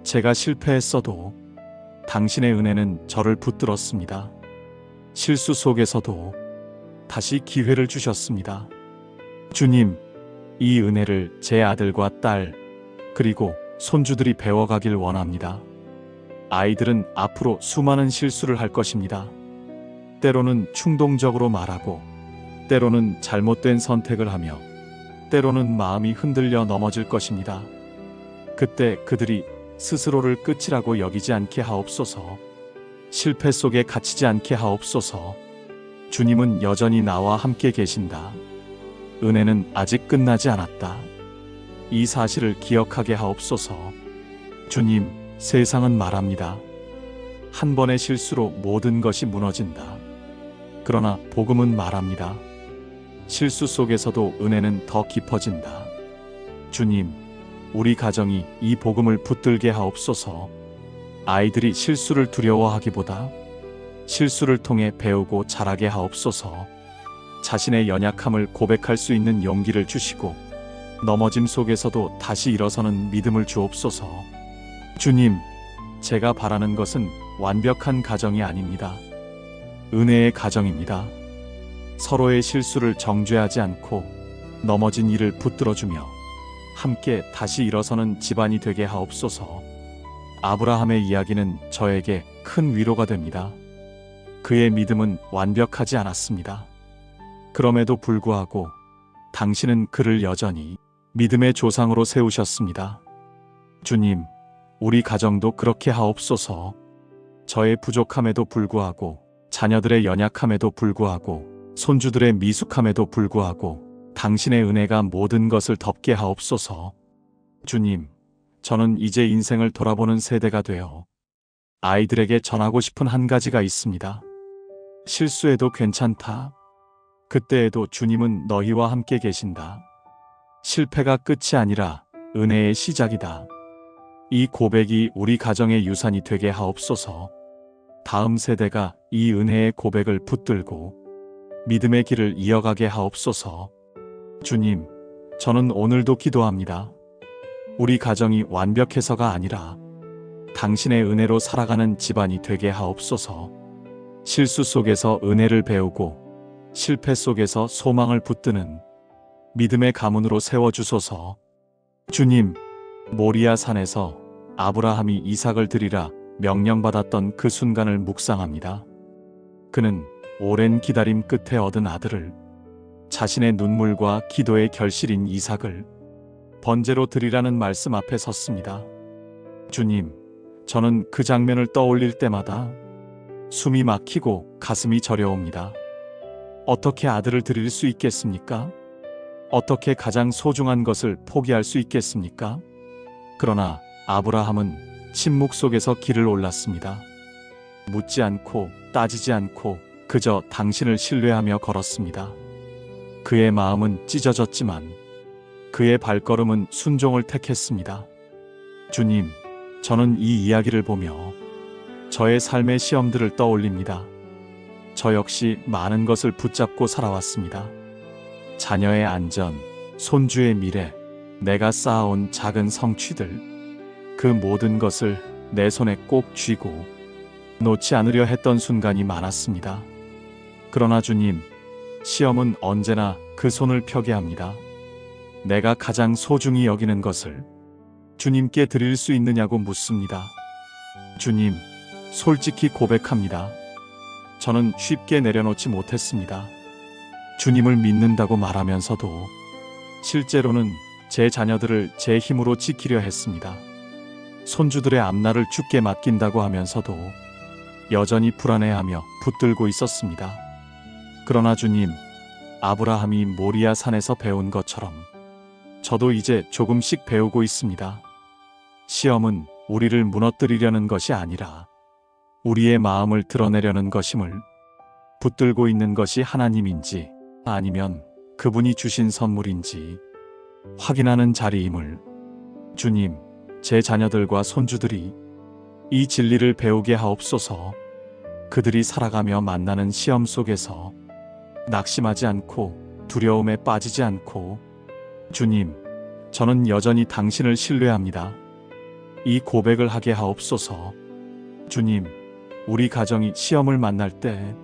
제가 실패했어도 당신의 은혜는 저를 붙들었습니다. 실수 속에서도 다시 기회를 주셨습니다. 주님, 이 은혜를 제 아들과 딸, 그리고 손주들이 배워가길 원합니다. 아이들은 앞으로 수많은 실수를 할 것입니다. 때로는 충동적으로 말하고, 때로는 잘못된 선택을 하며, 때로는 마음이 흔들려 넘어질 것입니다. 그때 그들이 스스로를 끝이라고 여기지 않게 하옵소서. 실패 속에 갇히지 않게 하옵소서. 주님은 여전히 나와 함께 계신다. 은혜는 아직 끝나지 않았다. 이 사실을 기억하게 하옵소서. 주님, 세상은 말합니다. 한 번의 실수로 모든 것이 무너진다. 그러나 복음은 말합니다. 실수 속에서도 은혜는 더 깊어진다. 주님, 우리 가정이 이 복음을 붙들게 하옵소서. 아이들이 실수를 두려워하기보다 실수를 통해 배우고 자라게 하옵소서. 자신의 연약함을 고백할 수 있는 용기를 주시고 넘어짐 속에서도 다시 일어서는 믿음을 주옵소서. 주님, 제가 바라는 것은 완벽한 가정이 아닙니다. 은혜의 가정입니다. 서로의 실수를 정죄하지 않고 넘어진 이를 붙들어주며 함께 다시 일어서는 집안이 되게 하옵소서. 아브라함의 이야기는 저에게 큰 위로가 됩니다. 그의 믿음은 완벽하지 않았습니다. 그럼에도 불구하고 당신은 그를 여전히 믿음의 조상으로 세우셨습니다. 주님, 우리 가정도 그렇게 하옵소서. 저의 부족함에도 불구하고, 자녀들의 연약함에도 불구하고, 손주들의 미숙함에도 불구하고 당신의 은혜가 모든 것을 덮게 하옵소서. 주님, 저는 이제 인생을 돌아보는 세대가 되어 아이들에게 전하고 싶은 한 가지가 있습니다. 실수해도 괜찮다. 그때에도 주님은 너희와 함께 계신다. 실패가 끝이 아니라 은혜의 시작이다. 이 고백이 우리 가정의 유산이 되게 하옵소서. 다음 세대가 이 은혜의 고백을 붙들고 믿음의 길을 이어가게 하옵소서. 주님, 저는 오늘도 기도합니다. 우리 가정이 완벽해서가 아니라 당신의 은혜로 살아가는 집안이 되게 하옵소서. 실수 속에서 은혜를 배우고 실패 속에서 소망을 붙드는 믿음의 가문으로 세워주소서. 주님, 모리아 산에서 아브라함이 이삭을 드리라 명령받았던 그 순간을 묵상합니다. 그는 오랜 기다림 끝에 얻은 아들을, 자신의 눈물과 기도의 결실인 이삭을 번제로 드리라는 말씀 앞에 섰습니다. 주님, 저는 그 장면을 떠올릴 때마다 숨이 막히고 가슴이 저려옵니다. 어떻게 아들을 드릴 수 있겠습니까? 어떻게 가장 소중한 것을 포기할 수 있겠습니까? 그러나 아브라함은 침묵 속에서 길을 올랐습니다. 묻지 않고 따지지 않고 그저 당신을 신뢰하며 걸었습니다. 그의 마음은 찢어졌지만 그의 발걸음은 순종을 택했습니다. 주님, 저는 이 이야기를 보며 저의 삶의 시험들을 떠올립니다. 저 역시 많은 것을 붙잡고 살아왔습니다. 자녀의 안전, 손주의 미래, 내가 쌓아온 작은 성취들, 그 모든 것을 내 손에 꼭 쥐고 놓지 않으려 했던 순간이 많았습니다. 그러나 주님, 시험은 언제나 그 손을 펴게 합니다. 내가 가장 소중히 여기는 것을 주님께 드릴 수 있느냐고 묻습니다. 주님, 솔직히 고백합니다. 저는 쉽게 내려놓지 못했습니다. 주님을 믿는다고 말하면서도 실제로는 제 자녀들을 제 힘으로 지키려 했습니다. 손주들의 앞날을 주께 맡긴다고 하면서도 여전히 불안해하며 붙들고 있었습니다. 그러나 주님, 아브라함이 모리아 산에서 배운 것처럼 저도 이제 조금씩 배우고 있습니다. 시험은 우리를 무너뜨리려는 것이 아니라 우리의 마음을 드러내려는 것임을, 붙들고 있는 것이 하나님인지 아니면 그분이 주신 선물인지 확인하는 자리임을. 주님, 제 자녀들과 손주들이 이 진리를 배우게 하옵소서. 그들이 살아가며 만나는 시험 속에서 낙심하지 않고 두려움에 빠지지 않고, 주님, 저는 여전히 당신을 신뢰합니다. 이 고백을 하게 하옵소서. 주님, 우리 가정이 시험을 만날 때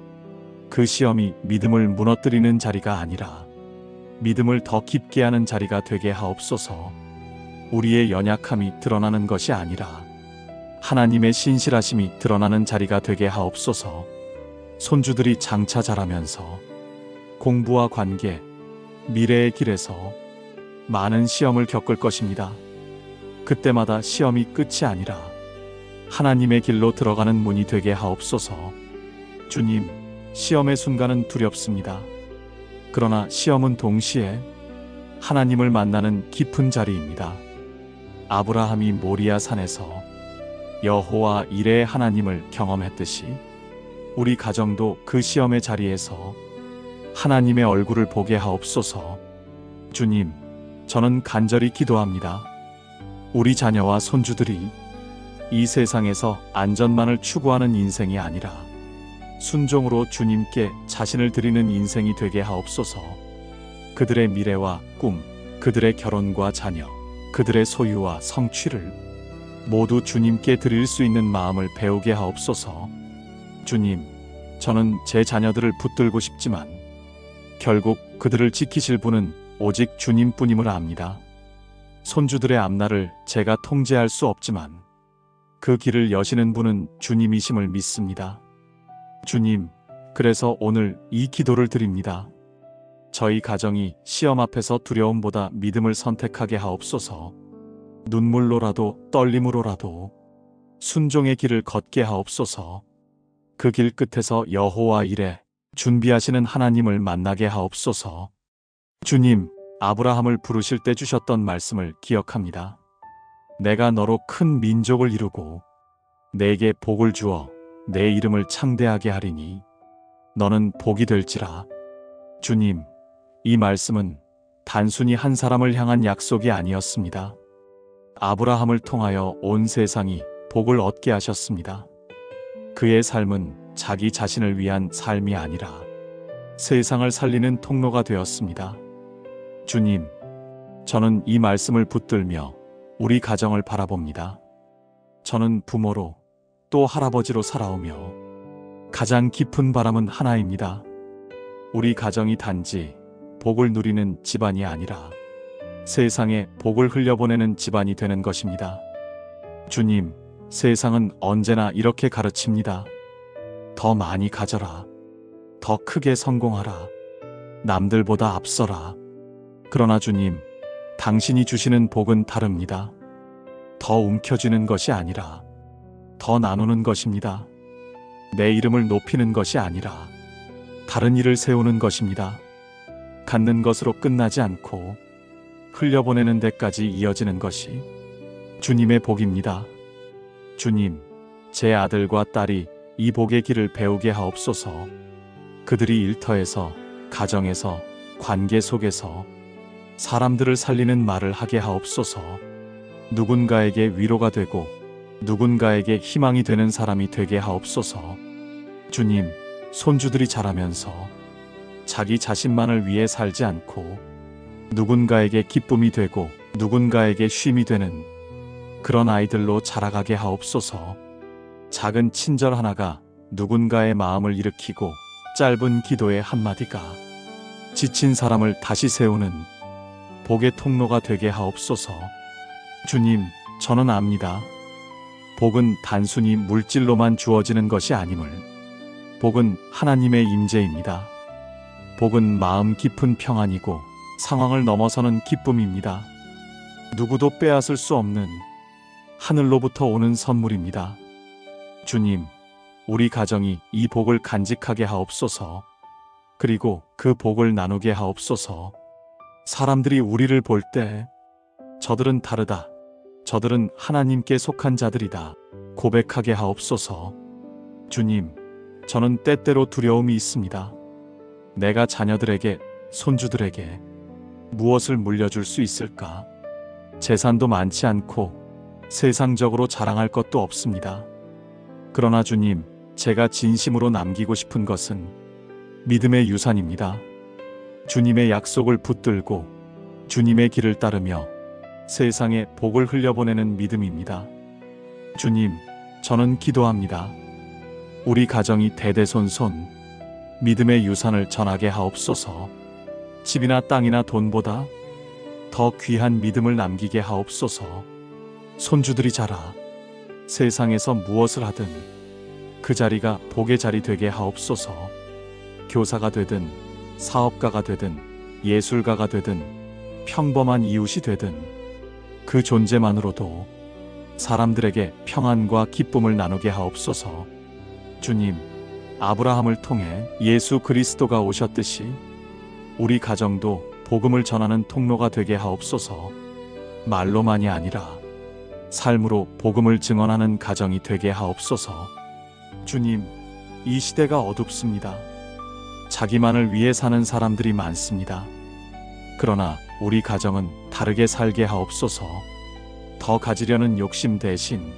그 시험이 믿음을 무너뜨리는 자리가 아니라 믿음을 더 깊게 하는 자리가 되게 하옵소서. 우리의 연약함이 드러나는 것이 아니라 하나님의 신실하심이 드러나는 자리가 되게 하옵소서. 손주들이 장차 자라면서 공부와 관계, 미래의 길에서 많은 시험을 겪을 것입니다. 그때마다 시험이 끝이 아니라 하나님의 길로 들어가는 문이 되게 하옵소서. 주님, 시험의 순간은 두렵습니다. 그러나 시험은 동시에 하나님을 만나는 깊은 자리입니다. 아브라함이 모리아 산에서 여호와 이레의 하나님을 경험했듯이 우리 가정도 그 시험의 자리에서 하나님의 얼굴을 보게 하옵소서. 주님, 저는 간절히 기도합니다. 우리 자녀와 손주들이 이 세상에서 안전만을 추구하는 인생이 아니라 순종으로 주님께 자신을 드리는 인생이 되게 하옵소서. 그들의 미래와 꿈, 그들의 결혼과 자녀, 그들의 소유와 성취를 모두 주님께 드릴 수 있는 마음을 배우게 하옵소서. 주님, 저는 제 자녀들을 붙들고 싶지만 결국 그들을 지키실 분은 오직 주님뿐임을 압니다. 손주들의 앞날을 제가 통제할 수 없지만 그 길을 여시는 분은 주님이심을 믿습니다. 주님, 그래서 오늘 이 기도를 드립니다. 저희 가정이 시험 앞에서 두려움보다 믿음을 선택하게 하옵소서. 눈물로라도 떨림으로라도 순종의 길을 걷게 하옵소서. 그 길 끝에서 여호와 이레 준비하시는 하나님을 만나게 하옵소서. 주님, 아브라함을 부르실 때 주셨던 말씀을 기억합니다. 내가 너로 큰 민족을 이루고 내게 복을 주어 내 이름을 창대하게 하리니 너는 복이 될지라. 주님, 이 말씀은 단순히 한 사람을 향한 약속이 아니었습니다. 아브라함을 통하여 온 세상이 복을 얻게 하셨습니다. 그의 삶은 자기 자신을 위한 삶이 아니라 세상을 살리는 통로가 되었습니다. 주님, 저는 이 말씀을 붙들며 우리 가정을 바라봅니다. 저는 부모로 또 할아버지로 살아오며 가장 깊은 바람은 하나입니다. 우리 가정이 단지 복을 누리는 집안이 아니라 세상에 복을 흘려보내는 집안이 되는 것입니다. 주님, 세상은 언제나 이렇게 가르칩니다. 더 많이 가져라. 더 크게 성공하라. 남들보다 앞서라. 그러나 주님, 당신이 주시는 복은 다릅니다. 더 움켜쥐는 것이 아니라 더 나누는 것입니다. 내 이름을 높이는 것이 아니라 다른 일을 세우는 것입니다. 갖는 것으로 끝나지 않고 흘려보내는 데까지 이어지는 것이 주님의 복입니다. 주님, 제 아들과 딸이 이 복의 길을 배우게 하옵소서. 그들이 일터에서, 가정에서, 관계 속에서 사람들을 살리는 말을 하게 하옵소서. 누군가에게 위로가 되고 누군가에게 희망이 되는 사람이 되게 하옵소서. 주님, 손주들이 자라면서 자기 자신만을 위해 살지 않고 누군가에게 기쁨이 되고 누군가에게 쉼이 되는 그런 아이들로 자라가게 하옵소서. 작은 친절 하나가 누군가의 마음을 일으키고 짧은 기도의 한마디가 지친 사람을 다시 세우는 복의 통로가 되게 하옵소서. 주님, 저는 압니다. 복은 단순히 물질로만 주어지는 것이 아님을. 복은 하나님의 임재입니다. 복은 마음 깊은 평안이고 상황을 넘어서는 기쁨입니다. 누구도 빼앗을 수 없는 하늘로부터 오는 선물입니다. 주님, 우리 가정이 이 복을 간직하게 하옵소서. 그리고 그 복을 나누게 하옵소서. 사람들이 우리를 볼 때 저들은 다르다. 저들은 하나님께 속한 자들이다. 고백하게 하옵소서. 주님, 저는 때때로 두려움이 있습니다. 내가 자녀들에게, 손주들에게 무엇을 물려줄 수 있을까? 재산도 많지 않고 세상적으로 자랑할 것도 없습니다. 그러나 주님, 제가 진심으로 남기고 싶은 것은 믿음의 유산입니다. 주님의 약속을 붙들고 주님의 길을 따르며 세상에 복을 흘려보내는 믿음입니다. 주님, 저는 기도합니다. 우리 가정이 대대손손 믿음의 유산을 전하게 하옵소서. 집이나 땅이나 돈보다 더 귀한 믿음을 남기게 하옵소서. 손주들이 자라 세상에서 무엇을 하든 그 자리가 복의 자리 되게 하옵소서. 교사가 되든 사업가가 되든 예술가가 되든 평범한 이웃이 되든 그 존재만으로도 사람들에게 평안과 기쁨을 나누게 하옵소서. 주님, 아브라함을 통해 예수 그리스도가 오셨듯이 우리 가정도 복음을 전하는 통로가 되게 하옵소서. 말로만이 아니라 삶으로 복음을 증언하는 가정이 되게 하옵소서. 주님, 이 시대가 어둡습니다. 자기만을 위해 사는 사람들이 많습니다. 그러나 우리 가정은 다르게 살게 하옵소서. 더 가지려는 욕심 대신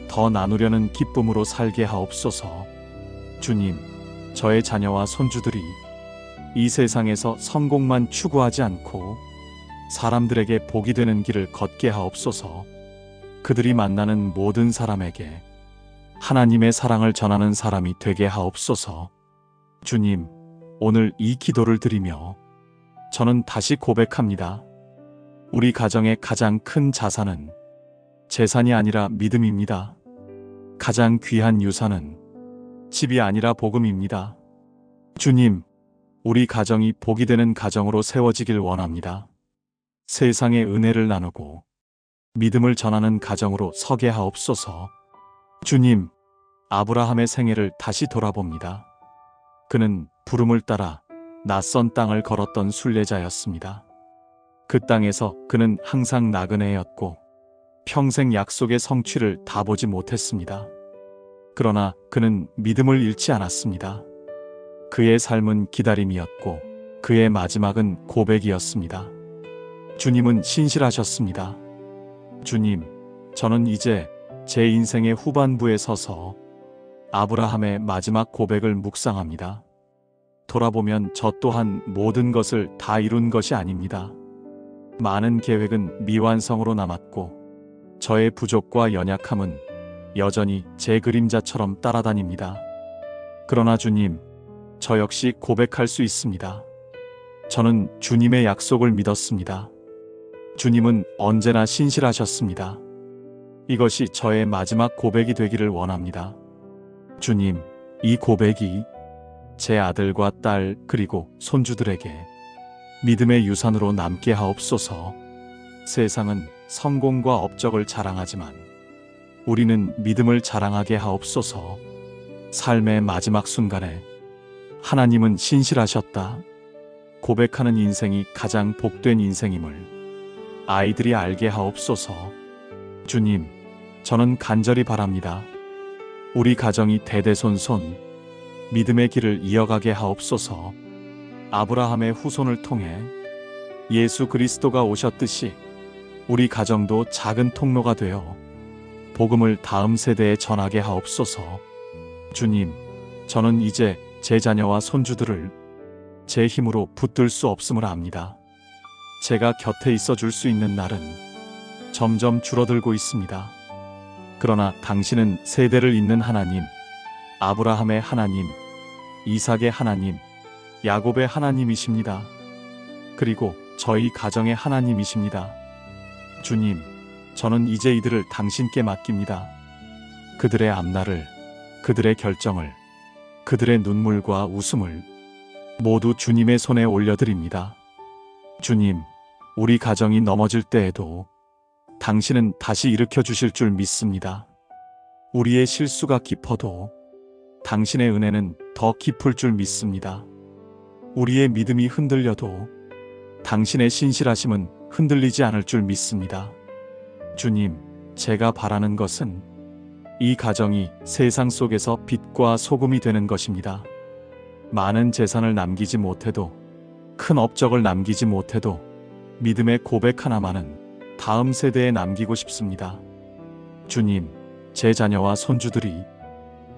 더 나누려는 기쁨으로 살게 하옵소서. 주님, 저의 자녀와 손주들이 이 세상에서 성공만 추구하지 않고 사람들에게 복이 되는 길을 걷게 하옵소서. 그들이 만나는 모든 사람에게 하나님의 사랑을 전하는 사람이 되게 하옵소서. 주님, 오늘 이 기도를 드리며 저는 다시 고백합니다. 우리 가정의 가장 큰 자산은 재산이 아니라 믿음입니다. 가장 귀한 유산은 집이 아니라 복음입니다. 주님, 우리 가정이 복이 되는 가정으로 세워지길 원합니다. 세상의 은혜를 나누고 믿음을 전하는 가정으로 서게 하옵소서. 주님, 아브라함의 생애를 다시 돌아봅니다. 그는 부름을 따라 낯선 땅을 걸었던 순례자였습니다. 그 땅에서 그는 항상 나그네였고 평생 약속의 성취를 다 보지 못했습니다. 그러나 그는 믿음을 잃지 않았습니다. 그의 삶은 기다림이었고 그의 마지막은 고백이었습니다. 주님은 신실하셨습니다. 주님, 저는 이제 제 인생의 후반부에 서서 아브라함의 마지막 고백을 묵상합니다. 돌아보면 저 또한 모든 것을 다 이룬 것이 아닙니다. 많은 계획은 미완성으로 남았고 저의 부족과 연약함은 여전히 제 그림자처럼 따라다닙니다. 그러나 주님, 저 역시 고백할 수 있습니다. 저는 주님의 약속을 믿었습니다. 주님은 언제나 신실하셨습니다. 이것이 저의 마지막 고백이 되기를 원합니다. 주님, 이 고백이 제 아들과 딸 그리고 손주들에게 믿음의 유산으로 남게 하옵소서. 세상은 성공과 업적을 자랑하지만 우리는 믿음을 자랑하게 하옵소서. 삶의 마지막 순간에 하나님은 신실하셨다. 고백하는 인생이 가장 복된 인생임을 아이들이 알게 하옵소서. 주님, 저는 간절히 바랍니다. 우리 가정이 대대손손 믿음의 길을 이어가게 하옵소서. 아브라함의 후손을 통해 예수 그리스도가 오셨듯이 우리 가정도 작은 통로가 되어 복음을 다음 세대에 전하게 하옵소서. 주님, 저는 이제 제 자녀와 손주들을 제 힘으로 붙들 수 없음을 압니다. 제가 곁에 있어 줄 수 있는 날은 점점 줄어들고 있습니다. 그러나 당신은 세대를 잇는 하나님, 아브라함의 하나님, 이삭의 하나님, 야곱의 하나님이십니다. 그리고 저희 가정의 하나님이십니다. 주님, 저는 이제 이들을 당신께 맡깁니다. 그들의 앞날을, 그들의 결정을, 그들의 눈물과 웃음을 모두 주님의 손에 올려드립니다. 주님, 우리 가정이 넘어질 때에도 당신은 다시 일으켜 주실 줄 믿습니다. 우리의 실수가 깊어도 당신의 은혜는 더 깊을 줄 믿습니다. 우리의 믿음이 흔들려도 당신의 신실하심은 흔들리지 않을 줄 믿습니다. 주님, 제가 바라는 것은 이 가정이 세상 속에서 빛과 소금이 되는 것입니다. 많은 재산을 남기지 못해도, 큰 업적을 남기지 못해도 믿음의 고백 하나만은 다음 세대에 남기고 싶습니다. 주님, 제 자녀와 손주들이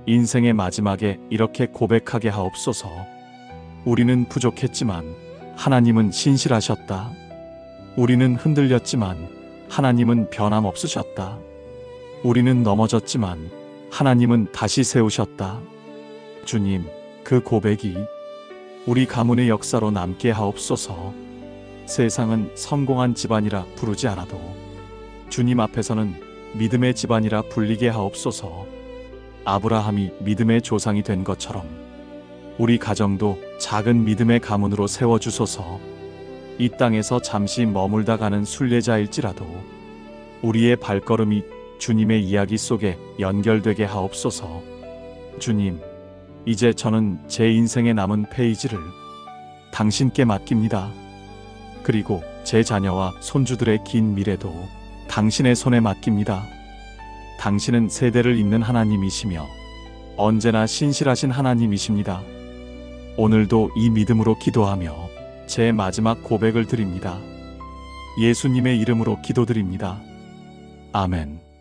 인생의 마지막에 이렇게 고백하게 하옵소서. 우리는 부족했지만 하나님은 신실하셨다. 우리는 흔들렸지만 하나님은 변함없으셨다. 우리는 넘어졌지만 하나님은 다시 세우셨다. 주님, 그 고백이 우리 가문의 역사로 남게 하옵소서. 세상은 성공한 집안이라 부르지 않아도 주님 앞에서는 믿음의 집안이라 불리게 하옵소서. 아브라함이 믿음의 조상이 된 것처럼 우리 가정도 작은 믿음의 가문으로 세워주소서. 이 땅에서 잠시 머물다 가는 순례자일지라도 우리의 발걸음이 주님의 이야기 속에 연결되게 하옵소서. 주님, 이제 저는 제 인생에 남은 페이지를 당신께 맡깁니다. 그리고 제 자녀와 손주들의 긴 미래도 당신의 손에 맡깁니다. 당신은 세대를 잇는 하나님이시며 언제나 신실하신 하나님이십니다. 오늘도 이 믿음으로 기도하며 제 마지막 고백을 드립니다. 예수님의 이름으로 기도드립니다. 아멘.